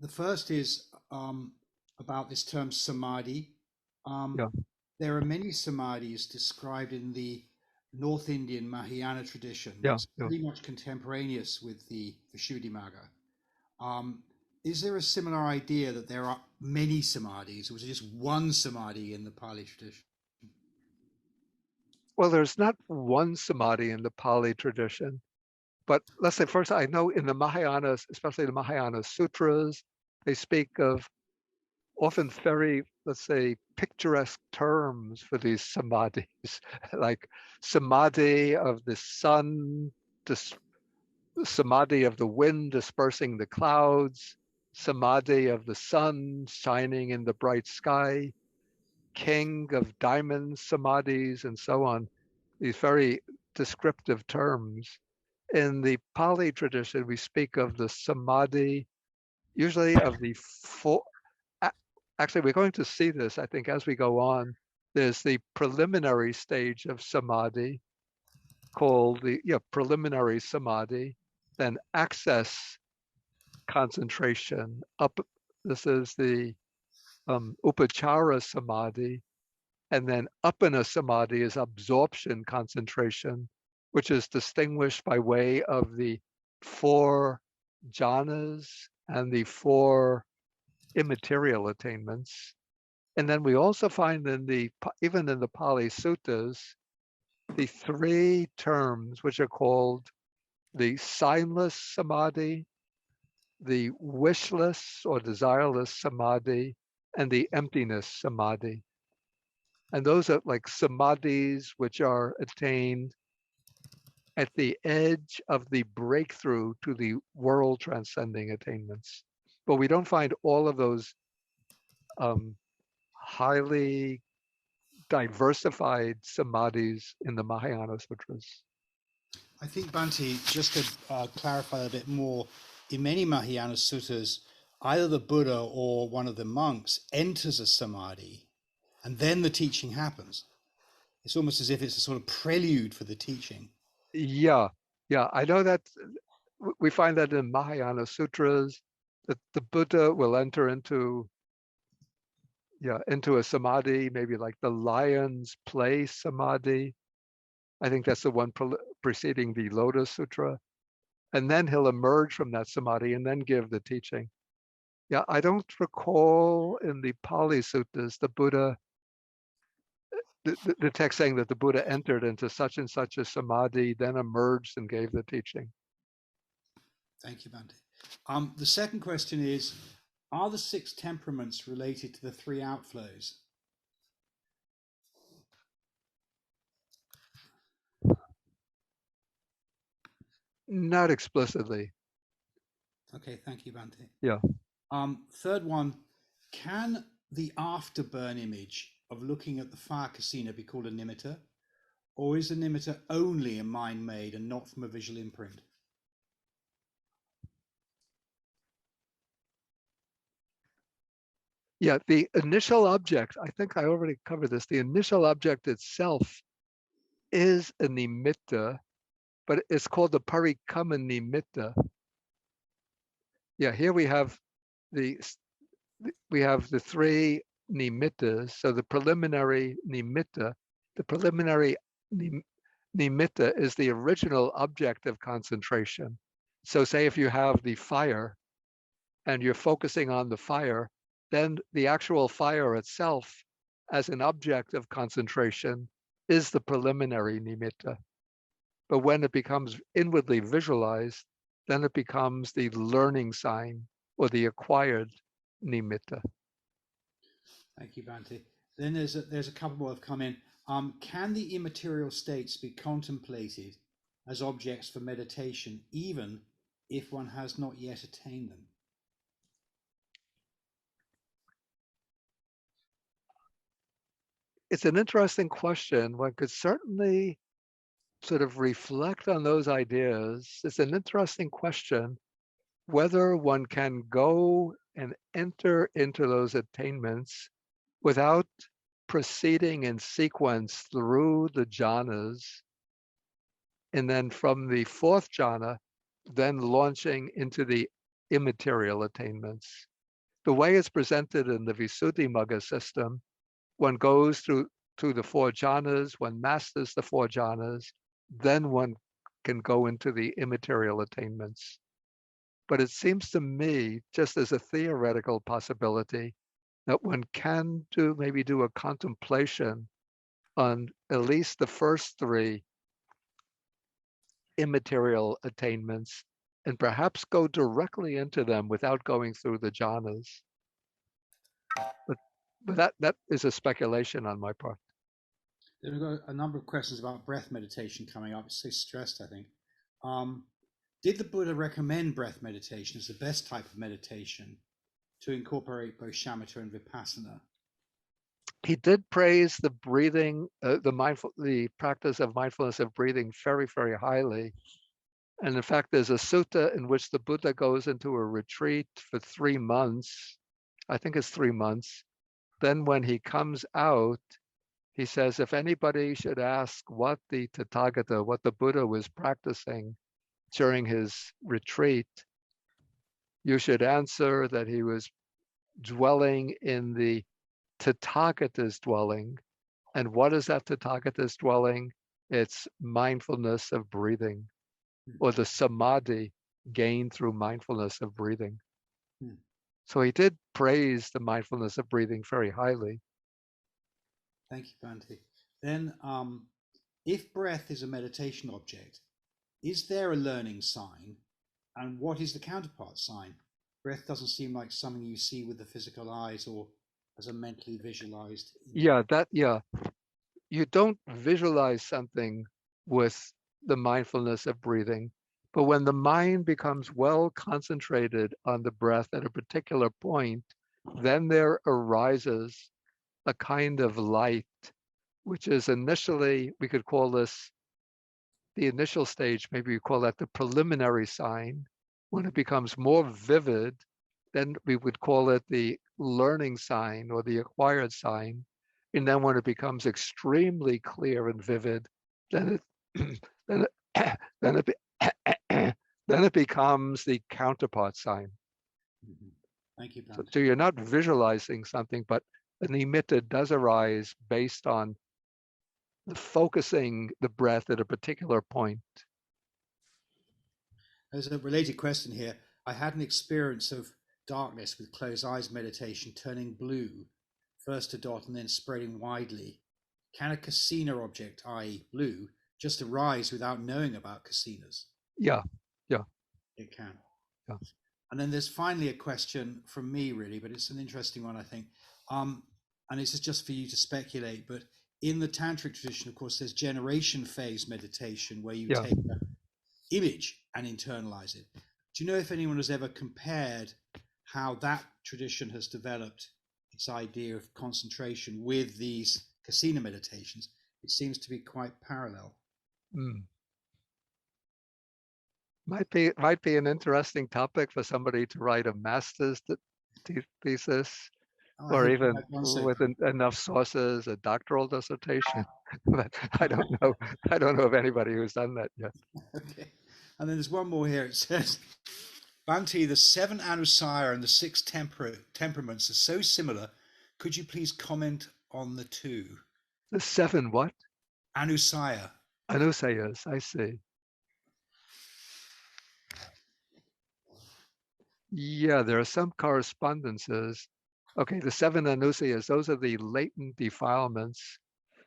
The first is about this term samadhi.
Yeah.
There are many samadhis described in the North Indian Mahayana tradition
Yeah.
that's pretty much contemporaneous with the Vishuddhimagga. Is there a similar idea that there are many samadhis, or is it just one samadhi in the Pali tradition?
Well, there's not one samadhi in the Pali tradition, but let's say first, I know in the Mahayanas, especially the Mahayana sutras, they speak of often very, let's say, picturesque terms for these samadhis, like samadhi of the sun, samadhi of the wind dispersing the clouds, samadhi of the sun shining in the bright sky, king of diamonds samadhis, and so on. These very descriptive terms. In the Pali tradition, we speak of the samadhi, usually of the four. Actually, we're going to see this, I think, as we go on. There's the preliminary stage of samadhi called the preliminary samadhi, then access concentration up. This is the upachara samadhi, and then uppana samadhi is absorption concentration, which is distinguished by way of the 4 jhanas and the 4 immaterial attainments. And then we also find even in the Pali Suttas, the 3 terms which are called the signless samadhi, the wishless or desireless samadhi, and the emptiness samadhi. And those are like samadhis which are attained at the edge of the breakthrough to the world transcending attainments. But we don't find all of those highly diversified samadhis in the Mahayana sutras.
I think, Bhante, just to clarify a bit more, in many Mahayana suttas, either the Buddha or one of the monks enters a samadhi, and then the teaching happens. It's almost as if it's a sort of prelude for the teaching.
Yeah, I know that we find that in Mahayana sutras that the Buddha will enter into a samadhi, maybe like the lion's play samadhi. I think that's the one preceding the Lotus Sutra. And then he'll emerge from that samadhi and then give the teaching. Yeah, I don't recall in the Pali Suttas the Buddha, the text saying that the Buddha entered into such and such a samadhi, then emerged and gave the teaching.
Thank you, Bhante. The second question is, are the 6 temperaments related to the 3 outflows?
Not explicitly.
Okay, thank you, Bhante.
Yeah.
Third one, can the afterburn image of looking at the fire casino be called a nimitta? Or is a nimitta only a mind made and not from a visual imprint?
Yeah, the initial object, I think I already covered this, the initial object itself is a nimitta, but it's called the parikama nimitta. Yeah, here we have the 3 nimittas. So the preliminary nimitta is the original object of concentration. So say if you have the fire and you're focusing on the fire, then the actual fire itself as an object of concentration is the preliminary nimitta. But when it becomes inwardly visualized, then it becomes the learning sign or the acquired nimitta.
Thank you, Bhante. Then there's a couple more have come in. Can the immaterial states be contemplated as objects for meditation, even if one has not yet attained them?
It's an interesting question. One could certainly sort of reflect on those ideas. It's an interesting question whether one can go and enter into those attainments without proceeding in sequence through the jhanas, and then from the 4th jhana, then launching into the immaterial attainments. The way it's presented in the Visuddhimagga system, one goes through the 4 jhanas, one masters the 4 jhanas, then one can go into the immaterial attainments. But it seems to me, just as a theoretical possibility, that one can maybe do a contemplation on at least the first 3 immaterial attainments and perhaps go directly into them without going through the jhanas. But that is a speculation on my part.
There are a number of questions about breath meditation coming up. It's so stressed, I think. Did the Buddha recommend breath meditation as the best type of meditation to incorporate both shamatha and vipassana?
He did praise the breathing, the practice of mindfulness of breathing very, very highly. And in fact, there's a sutta in which the Buddha goes into a retreat for 3 months. I think it's 3 months. Then when he comes out, he says, if anybody should ask what the Tathagata, what the Buddha was practicing during his retreat, you should answer that he was dwelling in the Tathagata's dwelling. And what is that Tathagata's dwelling? It's mindfulness of breathing, or the samadhi gained through mindfulness of breathing. So he did praise the mindfulness of breathing very highly.
Thank you, Bhante. Then, if breath is a meditation object, is there a learning sign? And what is the counterpart sign? Breath doesn't seem like something you see with the physical eyes or as a mentally visualized.
Yeah, you don't visualize something with the mindfulness of breathing, but when the mind becomes well concentrated on the breath at a particular point, then there arises a kind of light, which is initially, we could call this the initial stage, maybe we call that the preliminary sign. When it becomes more vivid, then we would call it the learning sign or the acquired sign. And then when it becomes extremely clear and vivid, then it then it, then it then it becomes the counterpart sign.
Thank you,
So you're not visualizing something, but an nimitta does arise based on focusing the breath at a particular point.
There's a related question here. I had an experience of darkness with closed eyes meditation turning blue, first a dot and then spreading widely. Can a kasina object, i.e. blue, just arise without knowing about kasinas?
Yeah.
It can.
Yeah.
And then there's finally a question from me, really, but it's an interesting one, I think. And this is just for you to speculate, but in the tantric tradition, of course, there's generation phase meditation where you take an image and internalize it. Do you know if anyone has ever compared how that tradition has developed its idea of concentration with these kasina meditations? It seems to be quite parallel.
Might be an interesting topic for somebody to write a master's thesis, or even with enough sources, a doctoral dissertation. But I don't know. I don't know of anybody who's done that yet.
Okay. And then there's one more here. It says, Bhante, the 7 anusaya and the 6 temperaments are so similar. Could you please comment on the 2?
The 7 what?
Anusaya.
Anusayas, I see. Yeah, there are some correspondences. Okay, the 7 anusayas, those are the latent defilements.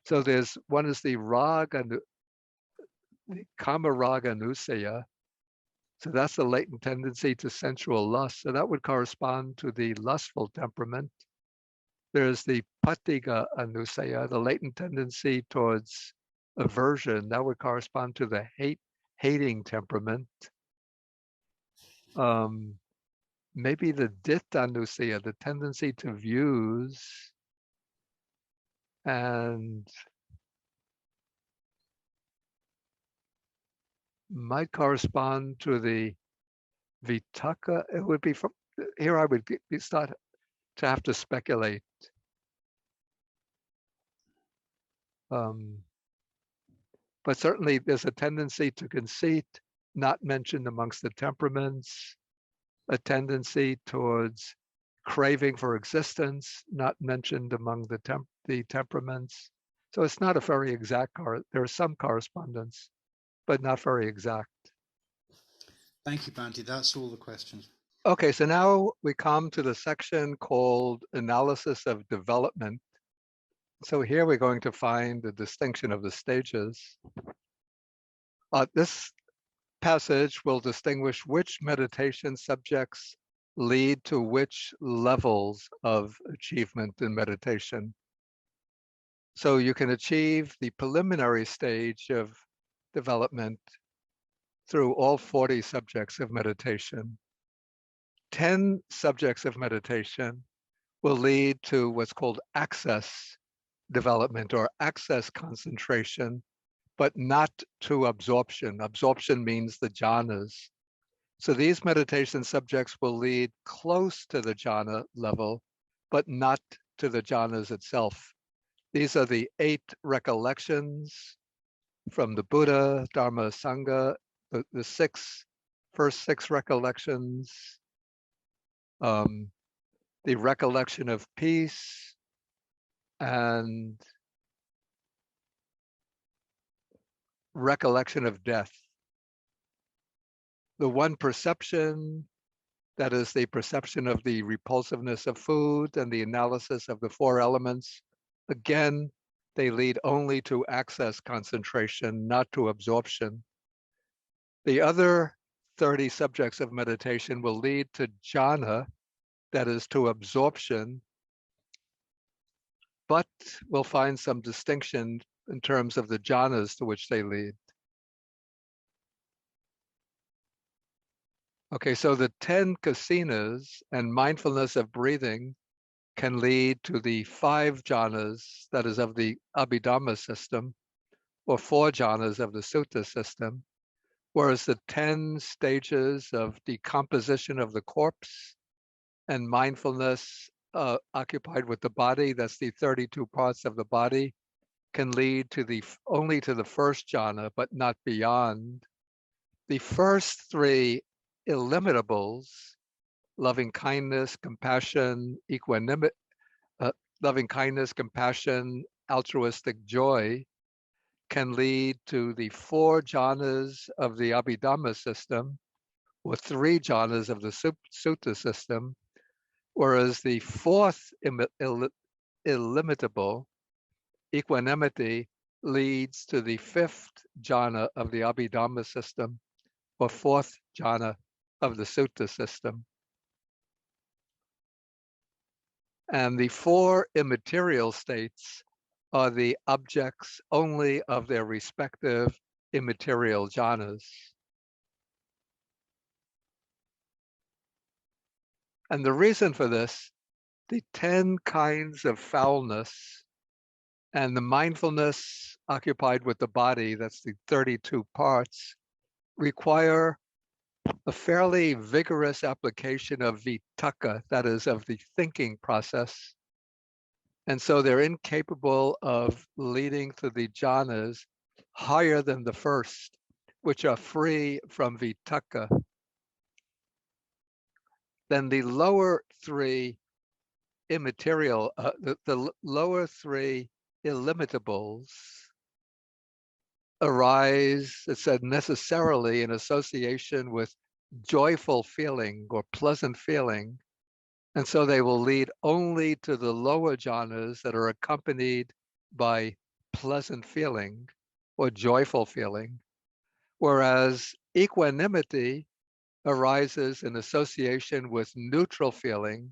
So one is the raga, the kama raga anusaya. So that's the latent tendency to sensual lust. So that would correspond to the lustful temperament. There's the patiga anusaya, the latent tendency towards aversion. That would correspond to the hating temperament. Maybe the dittanusaya, the tendency to views, and might correspond to the vitaka. It would be from here. I would start to have to speculate. But certainly there's a tendency to conceit, not mentioned amongst the temperaments. a tendency towards craving for existence, not mentioned among the temperaments. So it's not a very exact, there is some correspondence, but not very exact.
Thank you, Bhante. That's all the questions.
Okay, so now we come to the section called Analysis of Development. So here we're going to find the distinction of the stages. This passage will distinguish which meditation subjects lead to which levels of achievement in meditation. So you can achieve the preliminary stage of development through all 40 subjects of meditation. 10 subjects of meditation will lead to what's called access development or access concentration, but not to absorption. Absorption means the jhanas. So these meditation subjects will lead close to the jhana level, but not to the jhanas itself. These are the 8 recollections from the Buddha, Dharma, Sangha, the first six recollections, the recollection of peace, and recollection of death. The one perception, that is the perception of the repulsiveness of food and the analysis of the 4 elements. Again, they lead only to access concentration, not to absorption. The other 30 subjects of meditation will lead to jhana, that is to absorption, but we'll find some distinction in terms of the jhanas to which they lead. Okay, so the 10 kasinas and mindfulness of breathing can lead to the 5 jhanas, that is of the Abhidhamma system, or 4 jhanas of the Sutta system, whereas the 10 stages of decomposition of the corpse and mindfulness occupied with the body, that's the 32 parts of the body, can lead to only to the first jhana, but not beyond. The first 3 illimitables, loving kindness, compassion, equanimity, loving kindness, compassion, altruistic joy, can lead to the 4 jhanas of the Abhidhamma system, or 3 jhanas of the Sutta system, whereas the 4th illimitable, equanimity, leads to the 5th jhana of the Abhidhamma system, or 4th jhana of the Sutta system. And the 4 immaterial states are the objects only of their respective immaterial jhanas. And the reason for this, the 10 kinds of foulness and the mindfulness occupied with the body, that's the 32 parts, require a fairly vigorous application of vitakka, that is, of the thinking process. And so they're incapable of leading to the jhanas higher than the first, which are free from vitakka. Then the lower 3 immaterial, the lower 3 illimitables arise, it said, necessarily in association with joyful feeling or pleasant feeling. And so they will lead only to the lower jhanas that are accompanied by pleasant feeling or joyful feeling. Whereas equanimity arises in association with neutral feeling.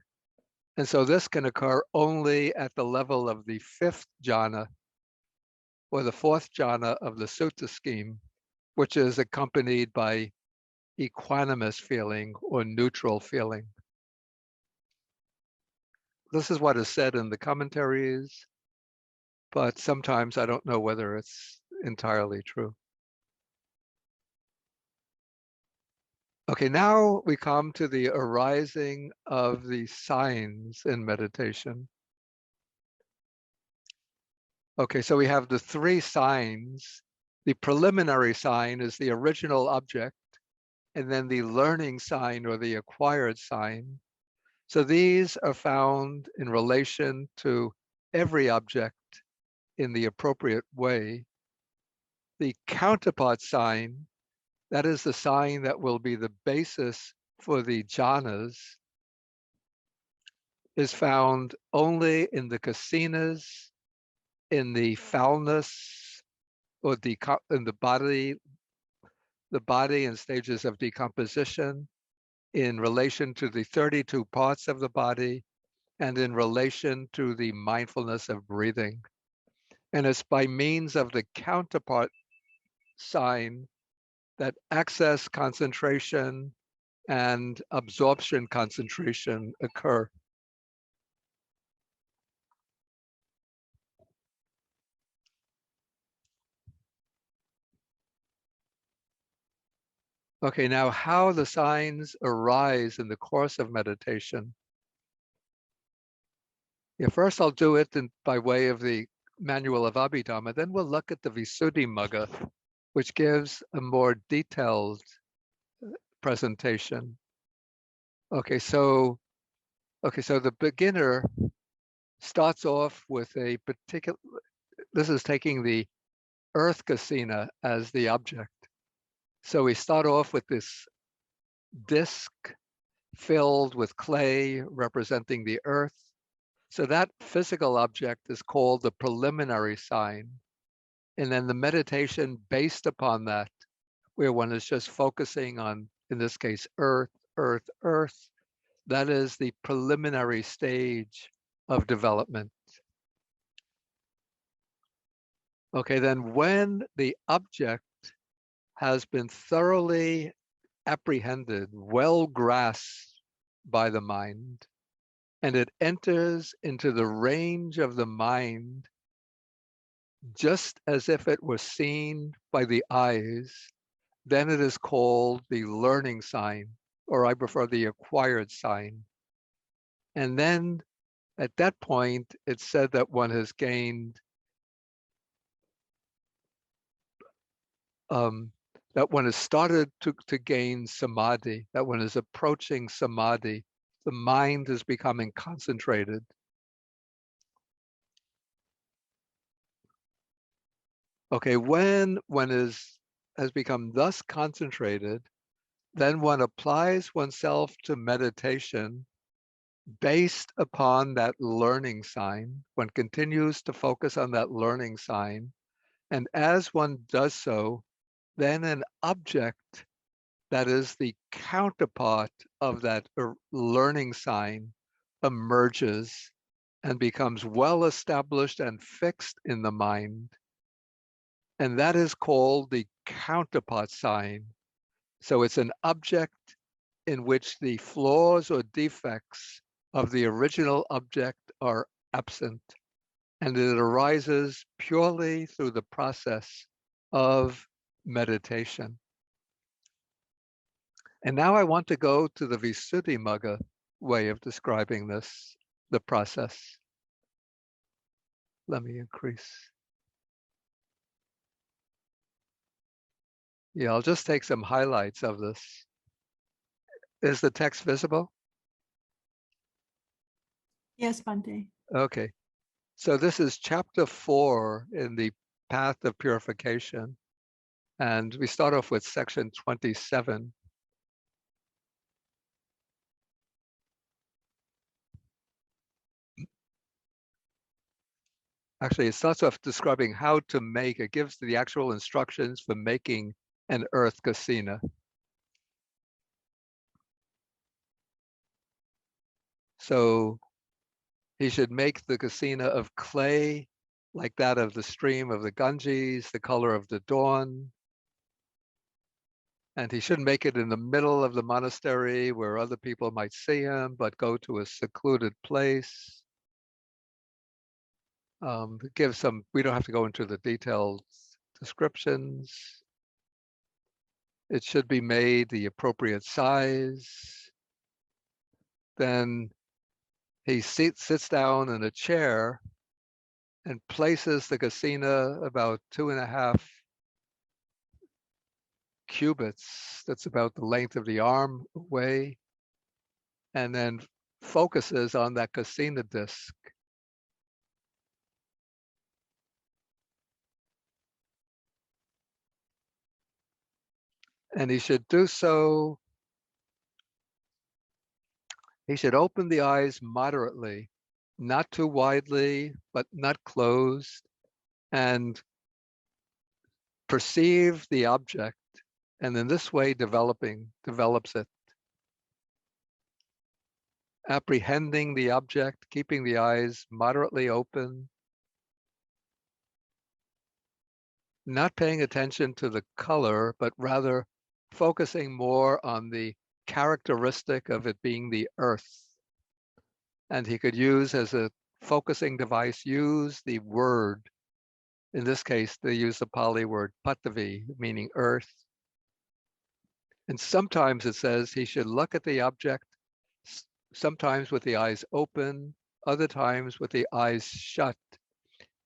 And so this can occur only at the level of the 5th jhana, or the 4th jhana of the Sutta scheme, which is accompanied by equanimous feeling or neutral feeling. This is what is said in the commentaries, but sometimes I don't know whether it's entirely true. Okay, now we come to the arising of the signs in meditation. Okay, so we have the 3 signs. The preliminary sign is the original object, and then the learning sign or the acquired sign. So these are found in relation to every object in the appropriate way. The counterpart sign, that is the sign that will be the basis for the jhanas, is found only in the kasinas, in the foulness, or in the body and stages of decomposition, in relation to the 32 parts of the body, and in relation to the mindfulness of breathing. And it's by means of the counterpart sign that access concentration and absorption concentration occur. Okay, now how the signs arise in the course of meditation. Yeah, first I'll do it by way of the Manual of Abhidhamma, then we'll look at the Visuddhimagga, which gives a more detailed presentation. Okay, so the beginner starts off with a particular, this is taking the earth kasina as the object. So we start off with this disc filled with clay representing the earth. So that physical object is called the preliminary sign. And then the meditation based upon that, where one is just focusing on, in this case, earth, earth, earth, that is the preliminary stage of development. Okay, then when the object has been thoroughly apprehended, well grasped by the mind, and it enters into the range of the mind just as if it were seen by the eyes, then it is called the learning sign, or I prefer the acquired sign. And then at that point, it's said that one has gained, that one has started to gain samadhi, that one is approaching samadhi. The mind is becoming concentrated. Okay, when one has become thus concentrated, then one applies oneself to meditation based upon that learning sign. One continues to focus on that learning sign. And as one does so, then an object that is the counterpart of that learning sign emerges and becomes well established and fixed in the mind. And that is called the counterpart sign. So it's an object in which the flaws or defects of the original object are absent, and it arises purely through the process of meditation. And now I want to go to the Visuddhimagga way of describing this, the process. Let me increase. Yeah, I'll just take some highlights of this. Is the text visible?
Yes, Bhante.
Okay. So this is chapter 4 in the Path of Purification. And we start off with section 27. Actually, it starts off describing how to make, it gives the actual instructions for making an earth kasina. So he should make the kasina of clay, like that of the stream of the Ganges, the color of the dawn. And he shouldn't make it in the middle of the monastery where other people might see him, but go to a secluded place. Give some, we don't have to go into the detailed descriptions. It should be made the appropriate size. Then he sits down in a chair and places the kasina about 2.5 cubits, that's about the length of the arm away, and then focuses on that kasina disc. And he should do so, he should open the eyes moderately, not too widely, but not closed, and perceive the object, and in this way develops it. Apprehending the object, keeping the eyes moderately open, not paying attention to the color, but rather focusing more on the characteristic of it being the earth. And he could use as a focusing device, use the word. In this case, they use the Pali word patavi, meaning earth. And sometimes it says he should look at the object, sometimes with the eyes open, other times with the eyes shut,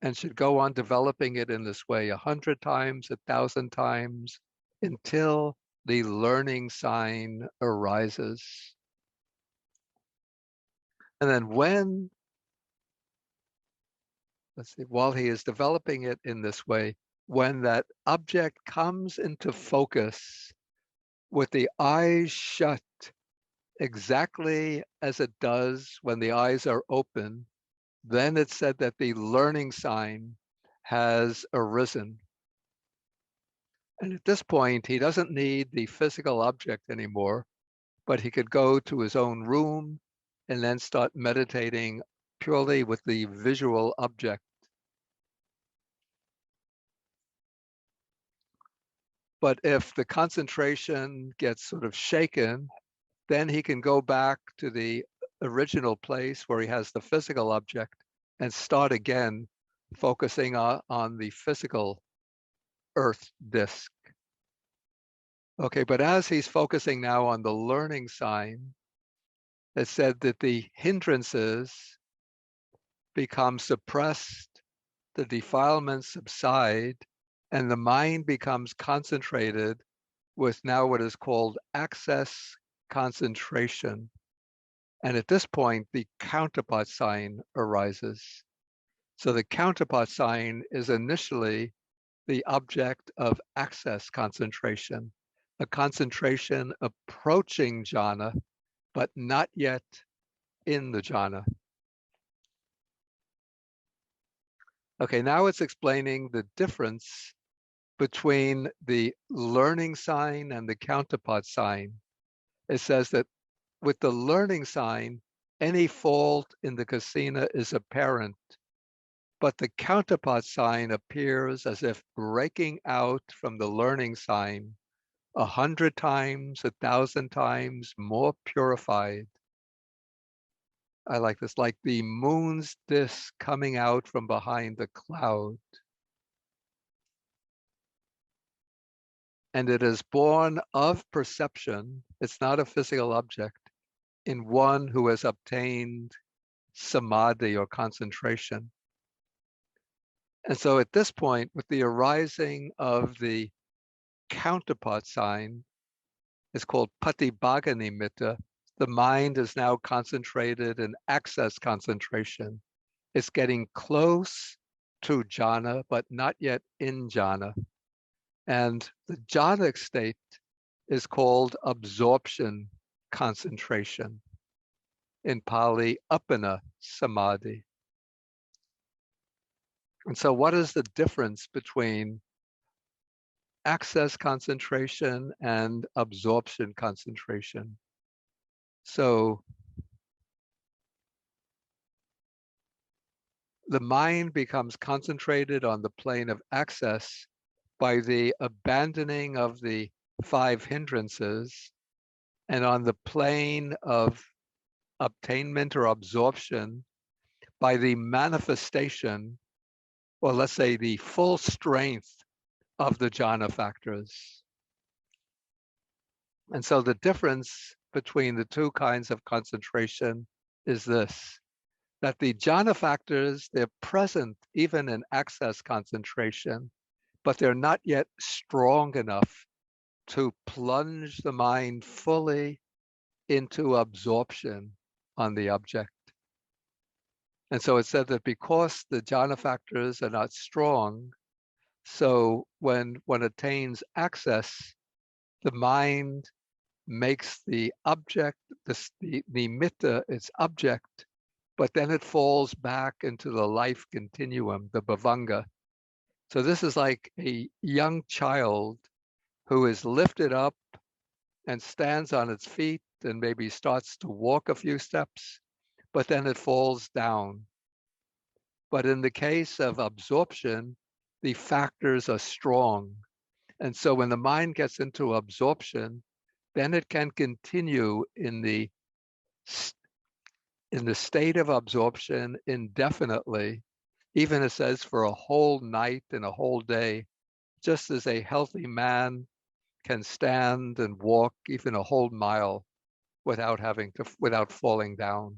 and should go on developing it in this way 100 times, 1,000 times, until the learning sign arises. And then while he is developing it in this way, when that object comes into focus with the eyes shut, exactly as it does when the eyes are open, then it's said that the learning sign has arisen. And at this point, he doesn't need the physical object anymore, but he could go to his own room and then start meditating purely with the visual object. But if the concentration gets sort of shaken, then he can go back to the original place where he has the physical object and start again, focusing on the physical earth disk. Okay, but as he's focusing now on the learning sign, it said that the hindrances become suppressed, the defilements subside, and the mind becomes concentrated with now what is called access concentration. And at this point, the counterpart sign arises. So the counterpart sign is initially the object of access concentration, a concentration approaching jhana, but not yet in the jhana. Okay, now it's explaining the difference between the learning sign and the counterpart sign. It says that with the learning sign, any fault in the kasina is apparent, but the counterpart sign appears as if breaking out from the learning sign 100 times, 1,000 times more purified. I like this, like the moon's disk coming out from behind the cloud. And it is born of perception. It's not a physical object in one who has obtained samadhi or concentration. And so at this point, with the arising of the counterpart sign, it's called patibhaganimitta. The mind is now concentrated in access concentration. It's getting close to jhana, but not yet in jhana. And the jhanic state is called absorption concentration. In Pali, appana samadhi. And so what is the difference between access concentration and absorption concentration? So the mind becomes concentrated on the plane of access by the abandoning of the 5 hindrances, and on the plane of obtainment or absorption by the manifestation, or let's say the full strength of the jhana factors. And so the difference between the two kinds of concentration is this, that the jhana factors, they're present even in access concentration, but they're not yet strong enough to plunge the mind fully into absorption on the object. And so it said that because the jhana factors are not strong, so when one attains access, the mind makes the object, the nimitta, its object, but then it falls back into the life continuum, the bhavanga. So this is like a young child who is lifted up and stands on its feet and maybe starts to walk a few steps, but then it falls down. But in the case of absorption, the factors are strong. And so when the mind gets into absorption, then it can continue in the state of absorption indefinitely, even it says for a whole night and a whole day, just as a healthy man can stand and walk even a whole mile without falling down.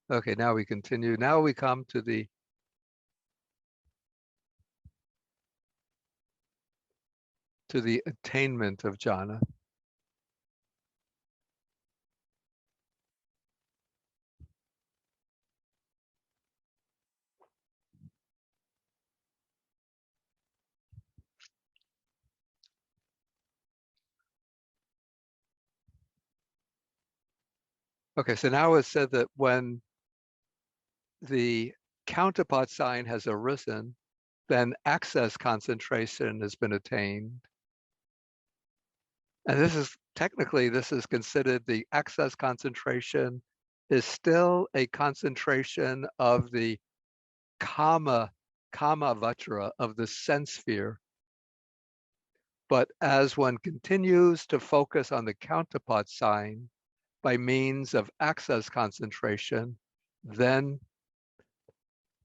Okay, now we continue. Now we come to the attainment of jhana. Okay, so now it's said that when the counterpart sign has arisen, then access concentration has been attained. And this is considered the access concentration is still a concentration of the kama vajra, of the sense sphere. But as one continues to focus on the counterpart sign by means of access concentration, then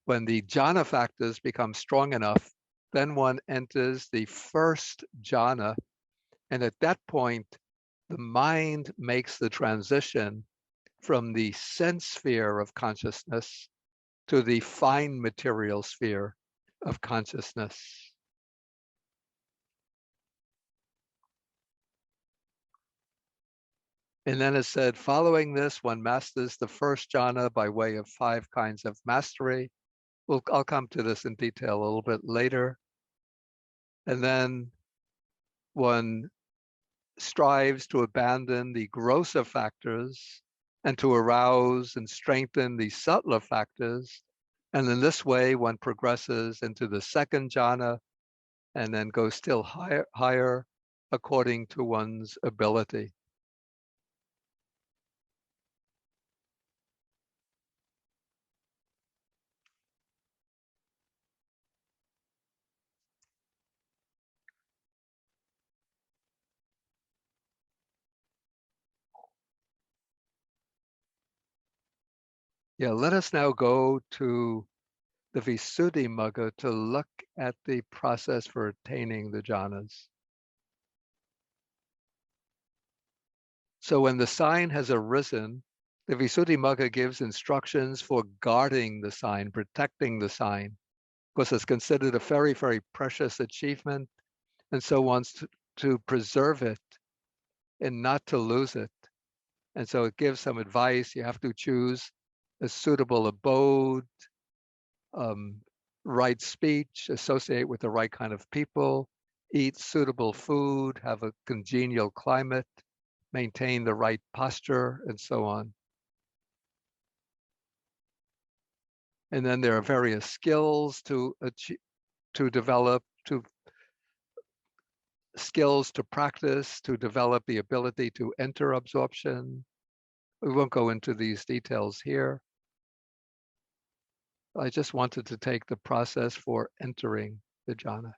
when the jhana factors become strong enough, then one enters the first jhana. And at that point, the mind makes the transition from the sense sphere of consciousness to the fine material sphere of consciousness. And then it said, following this, one masters the first jhana by way of 5 kinds of mastery. I'll come to this in detail a little bit later. And then one strives to abandon the grosser factors and to arouse and strengthen the subtler factors. And in this way, one progresses into the second jhana and then goes still higher according to one's ability. Yeah, let us now go to the Visuddhimagga to look at the process for attaining the jhanas. So when the sign has arisen, the Visuddhimagga gives instructions for guarding the sign, protecting the sign, because it's considered a very, very precious achievement, and so wants to preserve it and not to lose it. And so it gives some advice. You have to choose a suitable abode, right speech, associate with the right kind of people, eat suitable food, have a congenial climate, maintain the right posture, and so on. And then there are various skills to develop, skills to practice, to develop the ability to enter absorption. We won't go into these details here. I just wanted to take the process for entering the jhana.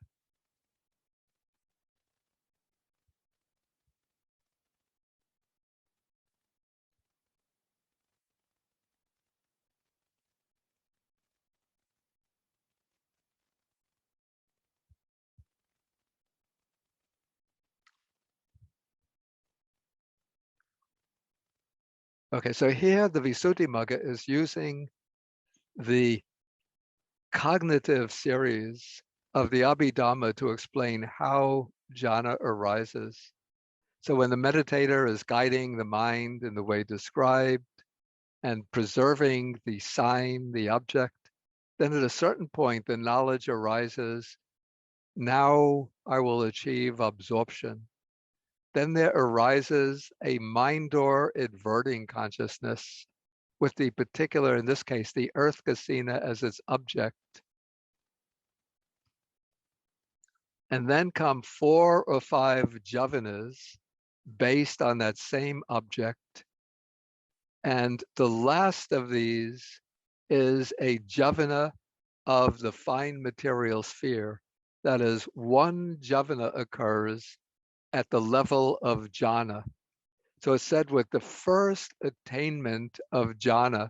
Okay, so here the Visuddhimagga is using the cognitive series of the Abhidhamma to explain how jhana arises. So when the meditator is guiding the mind in the way described and preserving the sign, the object, then at a certain point the knowledge arises, now I will achieve absorption. Then there arises a mind door adverting consciousness with the particular, in this case, the earth kasina as its object. And then come 4 or 5 jhavanas based on that same object. And the last of these is a jhavana of the fine material sphere. That is, one jhavana occurs at the level of jhana. So it's said with the first attainment of jhana,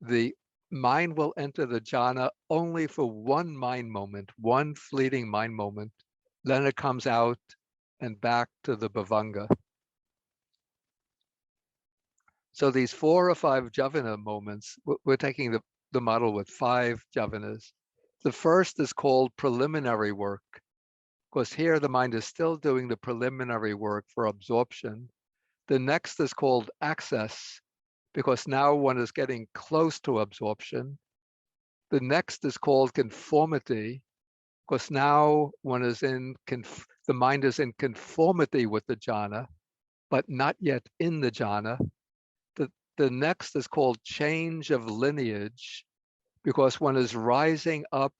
the mind will enter the jhana only for one mind moment, one fleeting mind moment. Then it comes out and back to the bhavanga. So these 4 or 5 jhavana moments, we're taking the model with 5 jhavanas. The first is called preliminary work, because here the mind is still doing the preliminary work for absorption. The next is called access, because now one is getting close to absorption. The next is called conformity, because now one is the mind is in conformity with the jhana, but not yet in the jhana. The next is called change of lineage, because one is rising up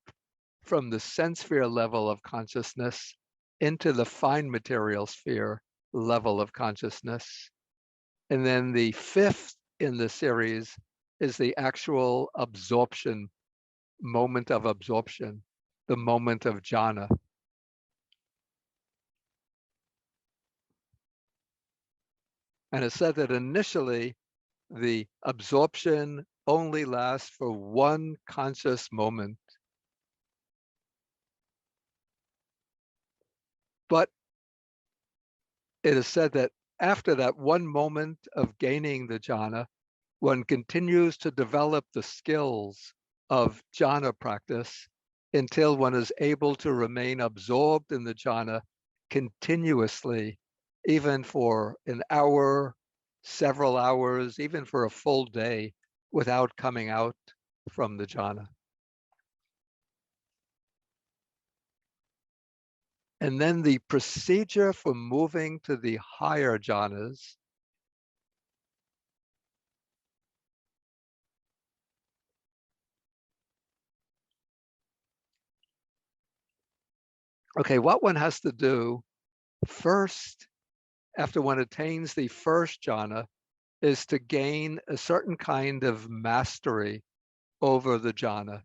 from the sense sphere level of consciousness into the fine material sphere level of consciousness. And then the 5th in the series is the actual absorption, moment of absorption, the moment of jhana. And it's said that initially the absorption only lasts for one conscious moment. But it is said that after that one moment of gaining the jhana, one continues to develop the skills of jhana practice until one is able to remain absorbed in the jhana continuously, even for an hour, several hours, even for a full day, without coming out from the jhana. And then the procedure for moving to the higher jhanas okay, what one has to do first, after one attains the first jhana, is to gain a certain kind of mastery over the jhana.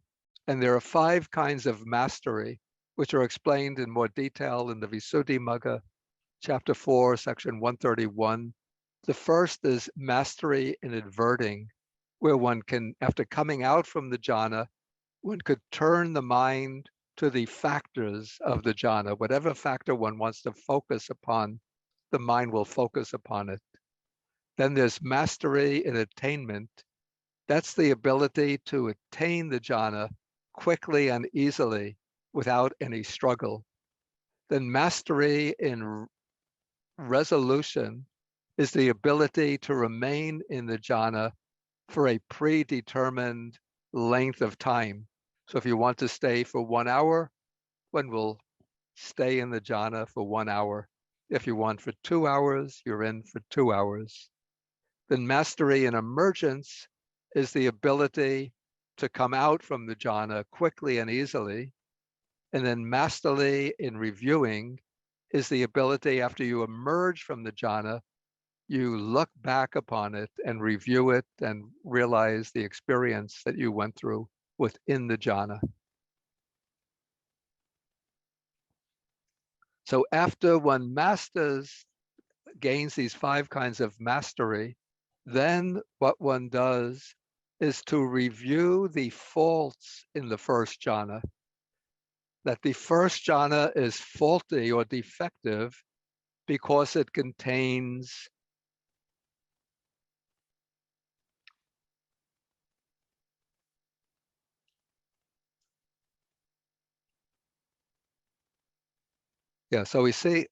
And there are 5 kinds of mastery, which are explained in more detail in the Visuddhimagga, chapter 4, section 131. The first is mastery in adverting, where one can, after coming out from the jhana, one could turn the mind to the factors of the jhana. Whatever factor one wants to focus upon, the mind will focus upon it. Then there's mastery in attainment. That's the ability to attain the jhana quickly and easily without any struggle. Then mastery in resolution is the ability to remain in the jhana for a predetermined length of time. So if you want to stay for 1 hour, one will stay in the jhana for 1 hour. If you want for 2 hours, you're in for 2 hours. Then mastery in emergence is the ability to come out from the jhana quickly and easily. And then mastery in reviewing is the ability, after you emerge from the jhana, you look back upon it and review it and realize the experience that you went through within the jhana. So after one gains these 5 kinds of mastery, then what one does is to review the faults in the first jhana. That the first jhana is faulty or defective because it contains Yeah, so we see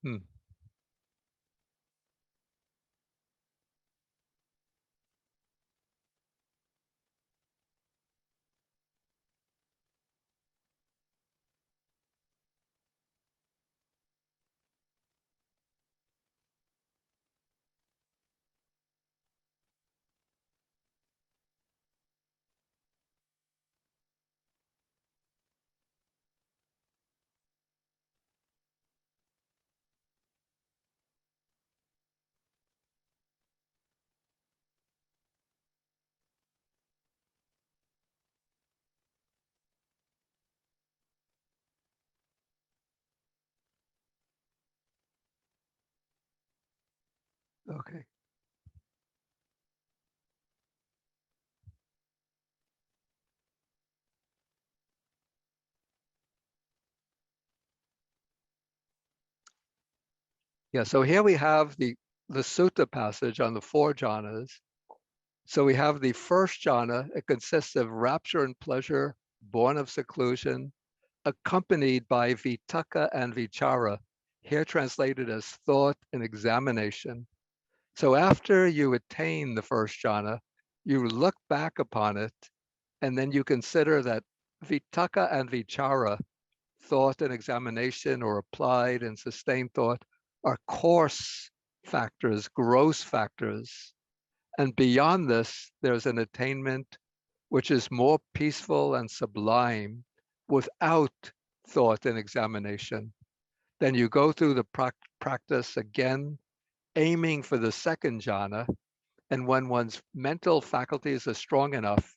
hmm, okay. Yeah, so here we have the sutta passage on the four jhanas. So we have the first jhana. It consists of rapture and pleasure, born of seclusion, accompanied by vitaka and vichara, here translated as thought and examination. So after you attain the first jhana, you look back upon it, and then you consider that vitaka and vichara, thought and examination, or applied and sustained thought, are coarse factors, gross factors. And beyond this, there's an attainment which is more peaceful and sublime without thought and examination. Then you go through the practice again, aiming for the second jhana. And when one's mental faculties are strong enough,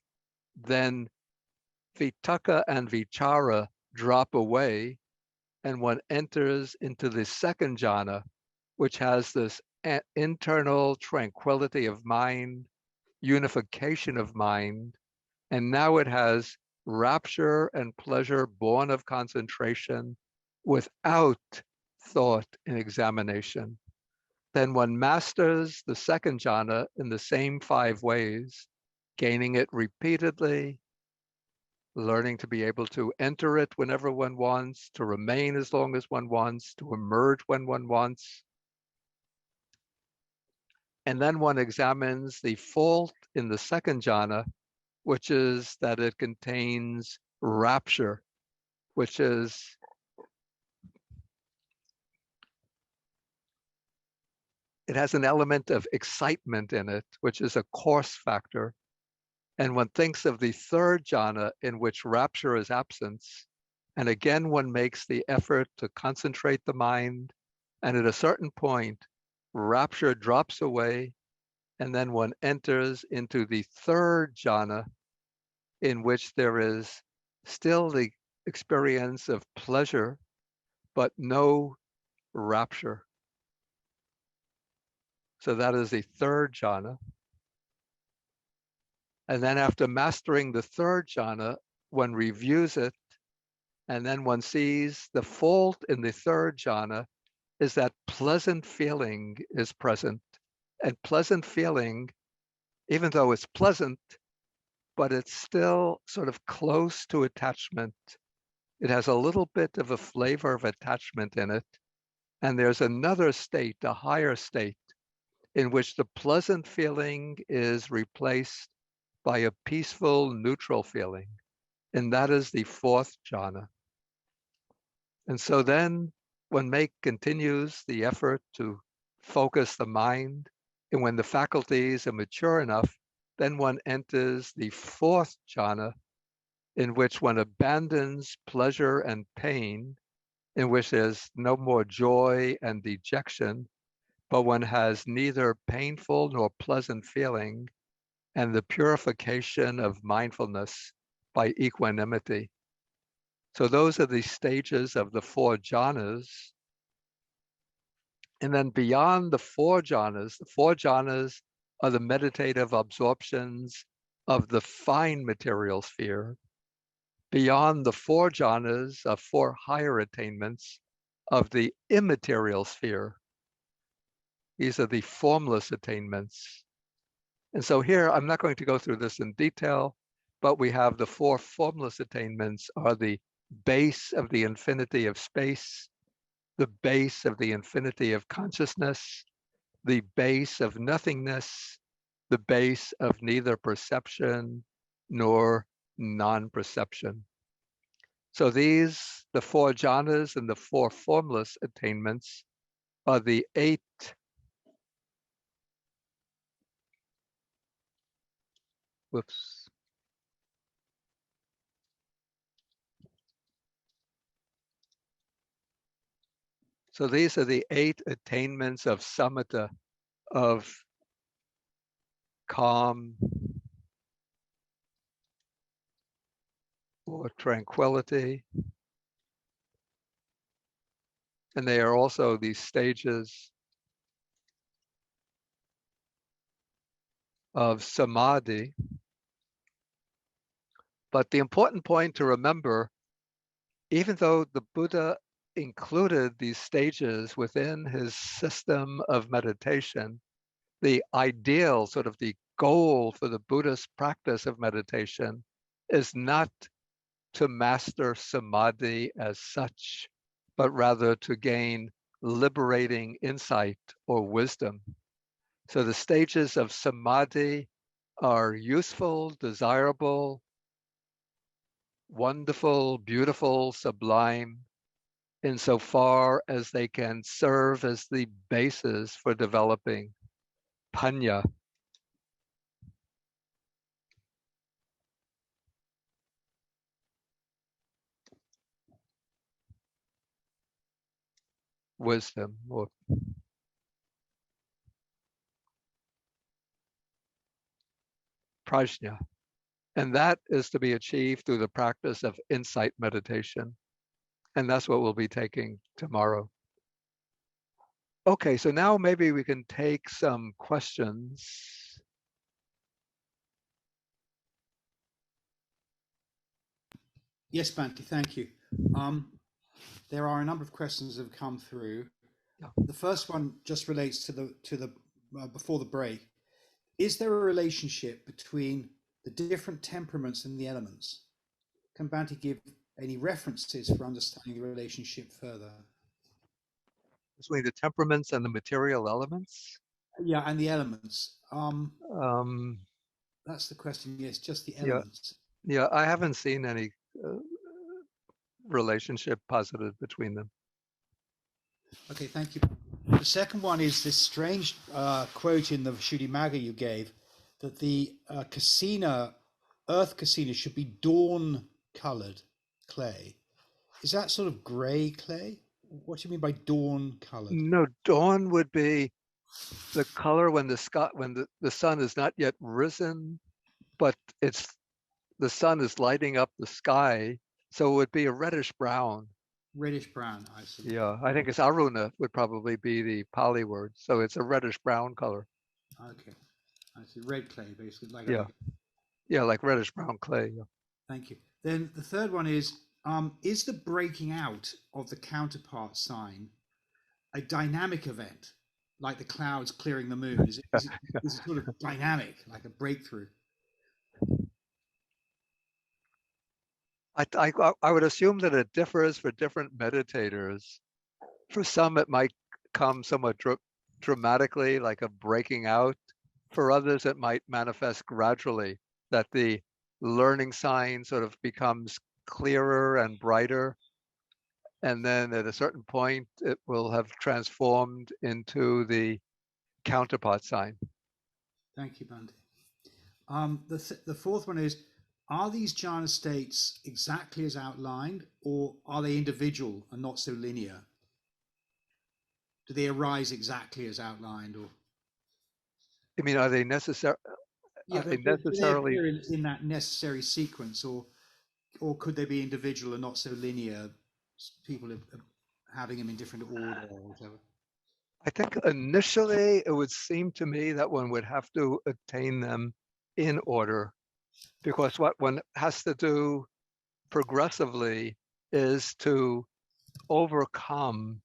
then vitaka and vichara drop away, and one enters into the second jhana, which has this internal tranquility of mind, unification of mind, and now it has rapture and pleasure born of concentration without thought and examination. Then one masters the second jhana in the same 5 ways, gaining it repeatedly, learning to be able to enter it whenever one wants, to remain as long as one wants, to emerge when one wants. And then one examines the fault in the second jhana, which is that it contains rapture, which is it has an element of excitement in it, which is a coarse factor. And one thinks of the third jhana in which rapture is absence. And again, one makes the effort to concentrate the mind. And at a certain point, rapture drops away. And then one enters into the third jhana in which there is still the experience of pleasure, but no rapture. So that is the third jhana. And then after mastering the third jhana, one reviews it, and then one sees the fault in the third jhana is that pleasant feeling is present. And pleasant feeling, even though it's pleasant, but it's still sort of close to attachment. It has a little bit of a flavor of attachment in it. And there's another state, a higher state, in which the pleasant feeling is replaced by a peaceful, neutral feeling. And that is the fourth jhana. And so then one continues the effort to focus the mind. And when the faculties are mature enough, then one enters the fourth jhana, in which one abandons pleasure and pain, in which there's no more joy and dejection, but one has neither painful nor pleasant feeling, and the purification of mindfulness by equanimity. So those are the stages of the 4 jhanas. And then beyond the 4 jhanas are the meditative absorptions of the fine material sphere. Beyond the 4 jhanas are 4 higher attainments of the immaterial sphere. These are the formless attainments. And so here, I'm not going to go through this in detail, but we have the four formless attainments are the base of the infinity of space, the base of the infinity of consciousness, the base of nothingness, the base of neither perception nor non-perception. So these, the four jhanas and the four formless attainments, are the 8 whoops. So these are the 8 attainments of samatha, of calm or tranquility. And they are also these stages of samadhi. But the important point to remember, even though the Buddha included these stages within his system of meditation, the ideal, sort of the goal for the Buddhist practice of meditation is not to master samadhi as such, but rather to gain liberating insight or wisdom. So the stages of samadhi are useful, desirable, wonderful, beautiful, sublime, insofar as they can serve as the basis for developing panya, wisdom, or prajna. And that is to be achieved through the practice of insight meditation. And that's what we'll be taking tomorrow. Okay, so now maybe we can take some questions.
Yes, Bhante, thank you. There are a number of questions that have come through.
Yeah.
The first one just relates to the before the break. Is there a relationship between the different temperaments and the elements? Can Bhante give any references for understanding the relationship further?
Between the temperaments and the material elements?
Yeah, and the elements.
Um,
That's the question. Yes, just the
yeah,
elements.
yeah, I haven't seen any relationship posited between them.
Okay, thank you. The second one is this strange quote in the Shuddhimagga you gave, that the casina, earth casina, should be dawn-coloured clay. Is that sort of grey clay? What do you mean by dawn-coloured?
No, dawn would be the color when the sky, when the sun is not yet risen, but the sun is lighting up the sky, so it would be a reddish brown.
Reddish brown, I see.
Yeah, I think it's aruna would probably be the Pali word, so it's a reddish brown color.
Okay, I see. Red clay, basically. Like
Yeah, yeah, like reddish brown clay. Yeah.
Thank you. Then the third one is the breaking out of the counterpart sign a dynamic event, like the clouds clearing the moon? Is it sort of dynamic, like a breakthrough?
I would assume that it differs for different meditators. For some, it might come somewhat dramatically, like a breaking out. For others, it might manifest gradually, that the learning sign sort of becomes clearer and brighter. And then at a certain point, it will have transformed into the counterpart sign.
Thank you, Bhante. The fourth one is, are these jhana states exactly as outlined, or are they individual and not so linear? Do they arise exactly as outlined, or?
I mean, are they necessary?
Yeah,
Are they
do they
necessarily?
appear in that necessary sequence, or could they be individual and not so linear? People are having them in different order or whatever.
I think initially it would seem to me that one would have to attain them in order, because what one has to do progressively is to overcome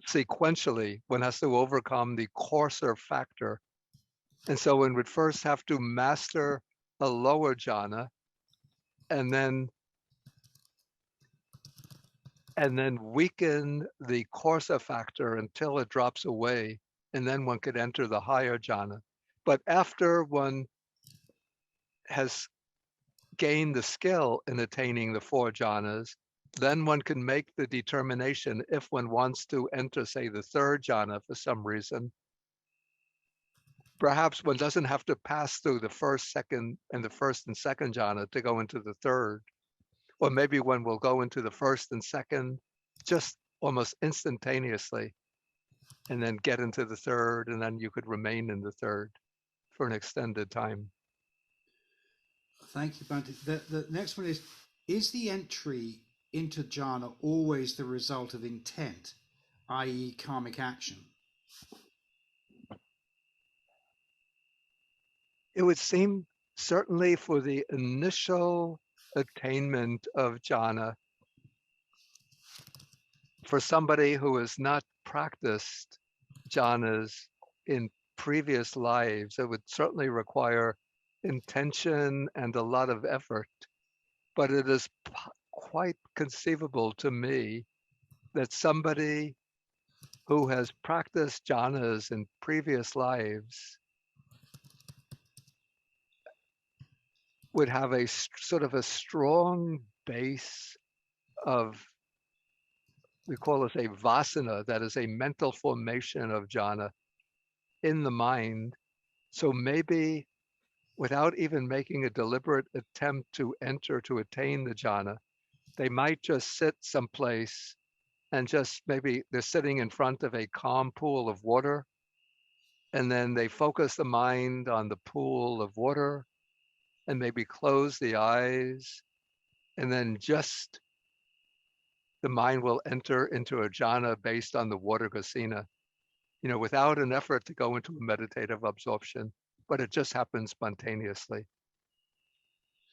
sequentially. One has to overcome the coarser factor And so one would first have to master a lower jhana and then weaken the Korsa factor until it drops away, and then one could enter the higher jhana. But after one has gained the skill in attaining the 4 jhanas, then one can make the determination if one wants to enter, say, the 3rd jhana for some reason. Perhaps one doesn't have to pass through the first, second, and the 1st and 2nd jhana to go into the 3rd. Or maybe one will go into the 1st and 2nd just almost instantaneously, and then get into the 3rd, and then you could remain in the 3rd for an extended time.
Thank you, Bhante. The next one is the entry into jhana always the result of intent, i.e. karmic action?
It would seem, certainly for the initial attainment of jhana, for somebody who has not practiced jhanas in previous lives, it would certainly require intention and a lot of effort. But it is quite conceivable to me that somebody who has practiced jhanas in previous lives would have a sort of a strong base of, we call this a vasana, that is a mental formation of jhana in the mind. So maybe without even making a deliberate attempt to enter to attain the jhana, they might just sit someplace and just maybe they're sitting in front of a calm pool of water, and then they focus the mind on the pool of water and maybe close the eyes, and then just the mind will enter into a jhana based on the water kasina, without an effort to go into a meditative absorption, but it just happens spontaneously.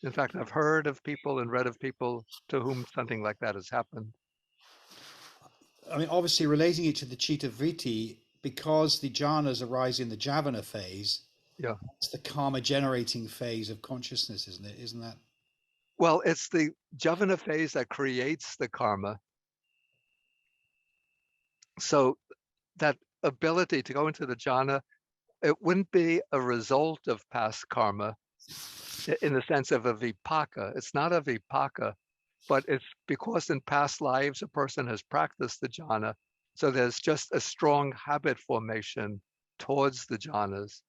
In fact, I've heard of people and read of people to whom something like that has happened.
I mean, obviously relating it to the Chitta Vritti, because the jhanas arise in the Javana phase,
Yeah.
it's the karma generating phase of consciousness, isn't it? Isn't that?
Well, it's the Javana phase that creates the karma. So that ability to go into the jhana, it wouldn't be a result of past karma in the sense of a vipaka. It's not a vipaka, but it's because in past lives a person has practiced the jhana. So there's just a strong habit formation towards the jhanas.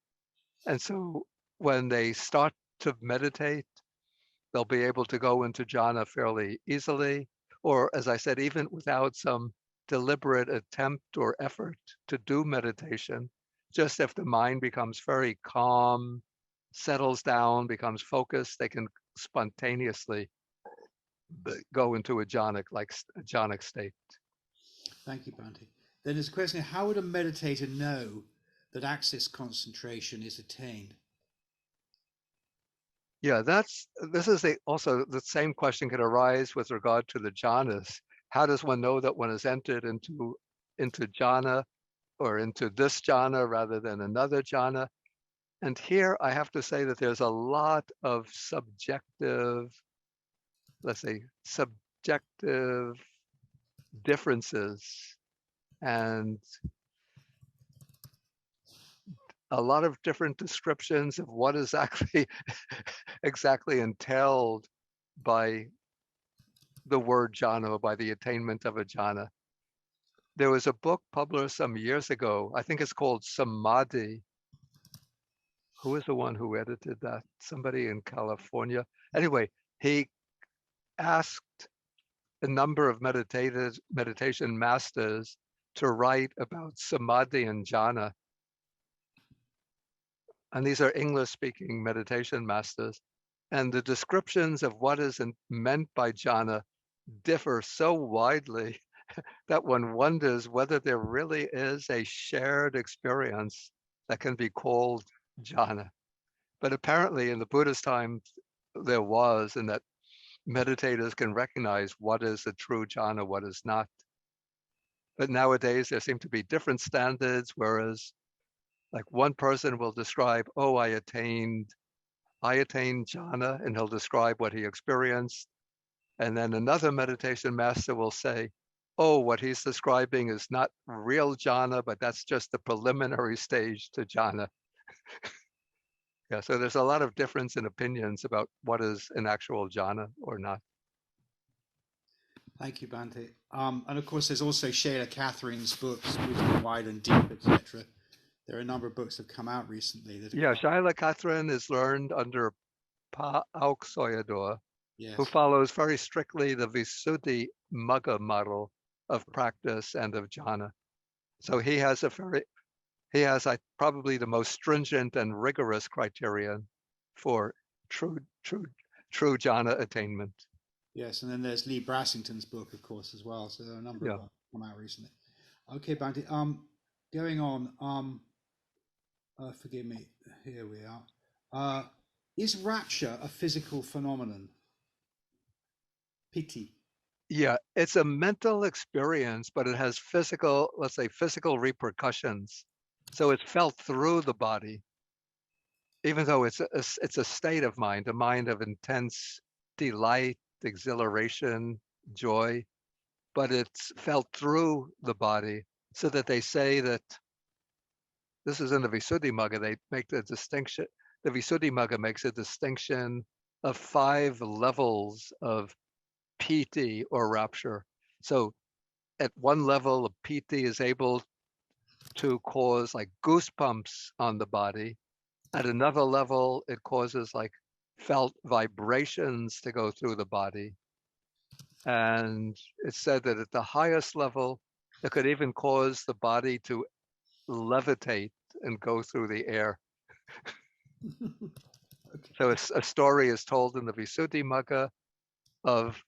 And so when they start to meditate, they'll be able to go into jhana fairly easily, or as I said, even without some deliberate attempt or effort to do meditation. Just if the mind becomes very calm, settles down, becomes focused, they can spontaneously go into a jhanic state.
Thank you, Bhante. Then there's a question: how would a meditator know that access concentration is attained?
Yeah, this is also the same question could arise with regard to the jhanas. How does one know that one has entered into jhana, or into this jhana rather than another jhana? And here I have to say that there's a lot of subjective differences, and a lot of different descriptions of what is actually exactly entailed by the word jhana, or by the attainment of a jhana. There was a book published some years ago, I think it's called Samadhi. Who is the one who edited that? Somebody in California. Anyway, he asked a number of meditation masters to write about samadhi and jhana. And these are English-speaking meditation masters. And the descriptions of what is meant by jhana differ so widely that one wonders whether there really is a shared experience that can be called jhana. But apparently in the Buddha's time, there was, and that meditators can recognize what is a true jhana, what is not. But nowadays there seem to be different standards, whereas Like one person will describe, oh, I attained jhana, and he'll describe what he experienced. And then another meditation master will say, oh, what he's describing is not real jhana, but that's just the preliminary stage to jhana. Yeah, so there's a lot of difference in opinions about what is an actual jhana or not.
Thank you, Bhante. And of course, there's also Shayla Catherine's books, Wisdom Wide and Deep, etc. There are a number of books that have come out recently. That
Yeah, Shaila Catherine is learned under Pa Auk Soyador, who
yes,
follows very strictly the Visuddhi Magga model of practice and of jhana. So he has probably the most stringent and rigorous criterion for true jhana attainment.
yes, and then there's Lee Brassington's book, of course, as well. So there are a number of come out recently. Okay, Bhante. Going on. Forgive me. Here we are. Is rapture a physical phenomenon? Piti.
Yeah, it's a mental experience, but it has physical, let's say, physical repercussions. So it's felt through the body, even though it's a state of mind, a mind of intense delight, exhilaration, joy, but it's felt through the body. So that they say that this is in the Visuddhimagga, they make the distinction. The Visuddhimagga makes a distinction of 5 levels of piti or rapture. So at one level, a piti is able to cause like goosebumps on the body. At another level, it causes like felt vibrations to go through the body. And it's said that at the highest level, it could even cause the body to levitate and go through the air.
Okay.
So a story is told in the Visuddhimagga of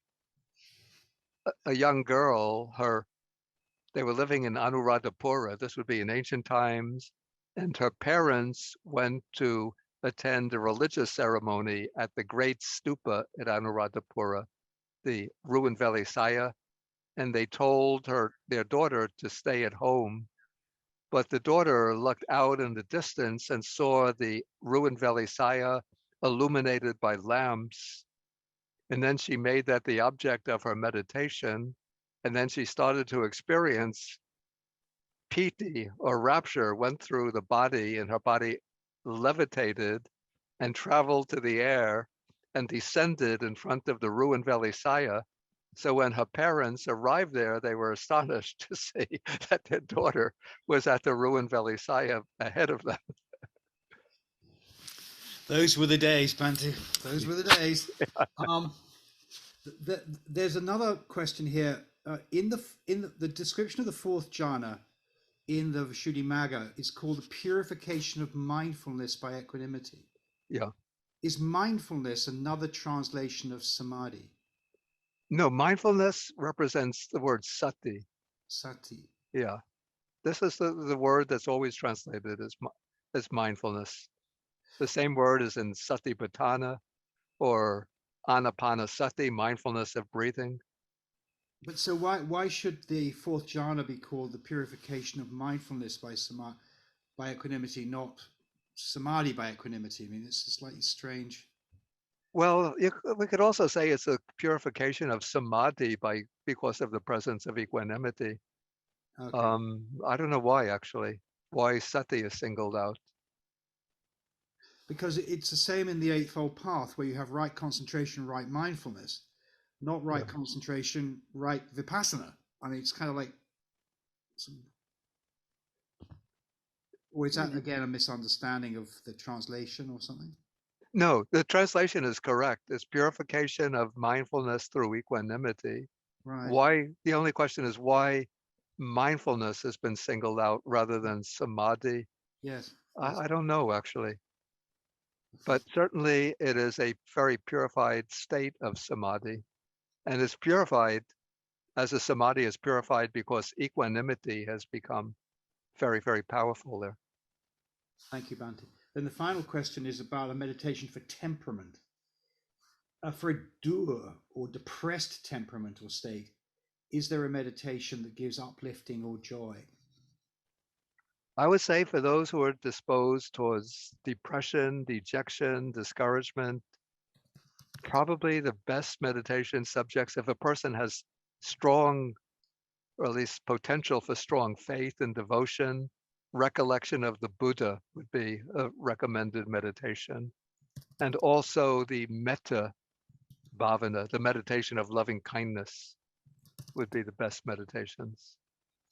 a young girl. They were living in Anuradhapura. This would be in ancient times, and her parents went to attend a religious ceremony at the great stupa at Anuradhapura, the ruined Velisaya, and they told their daughter to stay at home. But the daughter looked out in the distance and saw the ruined Velisaya illuminated by lamps. And then she made that the object of her meditation. And then she started to experience piti or rapture went through the body, and her body levitated and traveled to the air and descended in front of the ruined Velisaya. So when her parents arrived there, they were astonished to see that their daughter was at the ruined Velisaya ahead of them.
Those were the days, Bhante. Those were the days. There's another question here. In the description of the 4th jhana in the Visuddhimagga is called the purification of mindfulness by equanimity.
Yeah.
Is mindfulness another translation of samadhi?
No, mindfulness represents the word sati.
Sati.
Yeah. This is the word that's always translated as mindfulness. The same word is in satipatthana or anapanasati, mindfulness of breathing.
But so why should the 4th jhana be called the purification of mindfulness by equanimity, not samadhi by equanimity? I mean, it's slightly strange.
Well, we could also say it's a purification of samadhi because of the presence of equanimity.
Okay.
I don't know why, actually, why sati is singled out.
Because it's the same in the Eightfold Path, where you have right concentration, right mindfulness, not right concentration, right vipassana. I mean, it's kind of like, or is that again a misunderstanding of the translation or something?
No, the translation is correct. It's purification of mindfulness through equanimity.
Right.
Why? The only question is why mindfulness has been singled out rather than samadhi.
Yes.
I don't know, actually. But certainly it is a very purified state of samadhi. And it's purified as a samadhi is purified because equanimity has become very, very powerful there.
Thank you, Bhante. Then the final question is about a meditation for temperament. For a dour or depressed temperamental state, is there a meditation that gives uplifting or joy?
I would say for those who are disposed towards depression, dejection, discouragement, probably the best meditation subjects, if a person has strong, or at least potential for strong faith and devotion, recollection of the Buddha would be a recommended meditation. And also the metta bhavana, the meditation of loving kindness, would be the best meditations.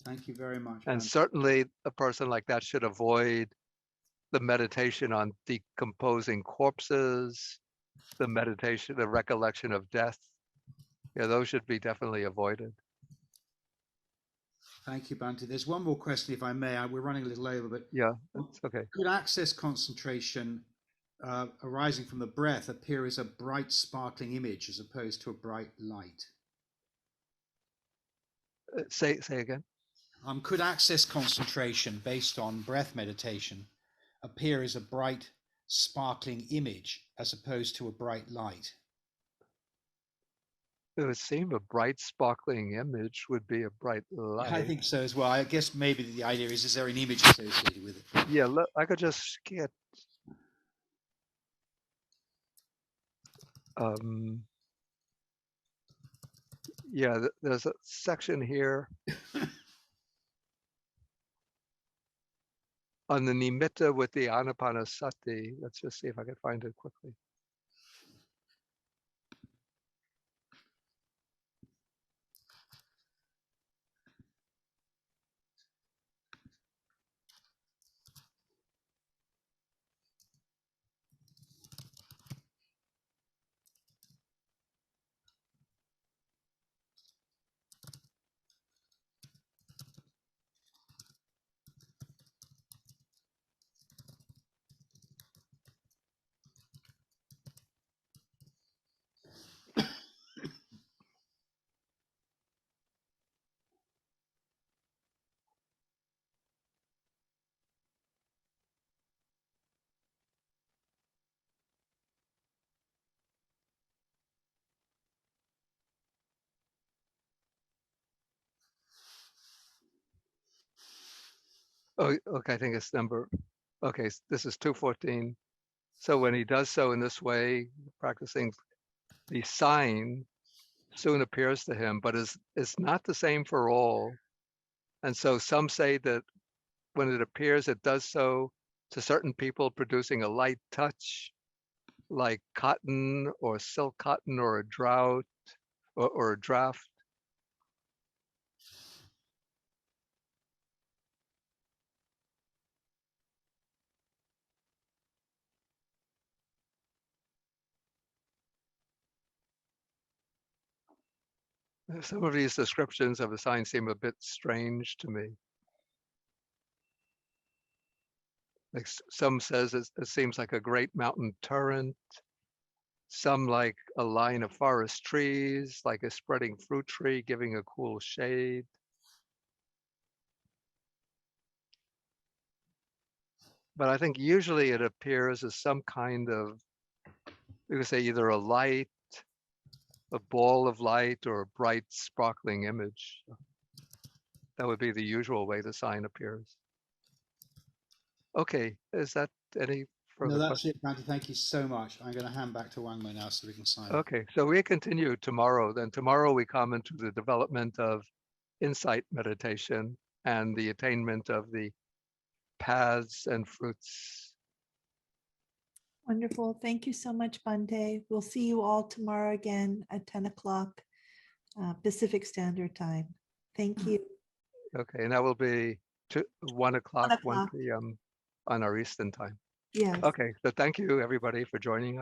Thank you very much.
And
Bhante.
certainly a person like that should avoid the meditation on decomposing corpses, the meditation, the recollection of death. Yeah, those should be definitely avoided.
Thank you, Bhante. There's one more question, if I may. We're running a little over, but
Yeah, it's okay.
could access concentration arising from the breath appear as a bright, sparkling image as opposed to a bright light?
Say again.
Could access concentration based on breath meditation appear as a bright, sparkling image as opposed to a bright light?
It would seem a bright, sparkling image would be a bright light.
I think so as well. I guess maybe the idea is there an image associated with it?
Yeah, look, I could just get yeah, there's a section here on the nimitta with the anapanasati. Let's just see if I can find it quickly. Oh, okay, I think it's number, okay, this is 214. So when he does so in this way, practicing, the sign soon appears to him, but it's not the same for all. And so some say that when it appears, it does so to certain people producing a light touch, like cotton or silk cotton or a drought or a draft. Some of these descriptions of the sign seem a bit strange to me. Like some says it seems like a great mountain torrent, some like a line of forest trees, like a spreading fruit tree giving a cool shade. But I think usually it appears as some kind of, we would say either a light, a ball of light, or a bright sparkling image. That would be the usual way the sign appears. Okay, is that any further
No, that's
questions?
it, Bhante. Thank you so much. I'm going to hand back to Wangmo now so we can sign off.
Okay, so we continue tomorrow. Then tomorrow we come into the development of insight meditation and the attainment of the paths and fruits.
Wonderful. Thank you so much, Bhante. We'll see you all tomorrow again at 10 o'clock Pacific Standard Time. Thank you.
Okay, and that will be 1 o'clock, 1
o'clock.
p.m. on our Eastern time.
Yes.
Okay, so thank you everybody for joining us.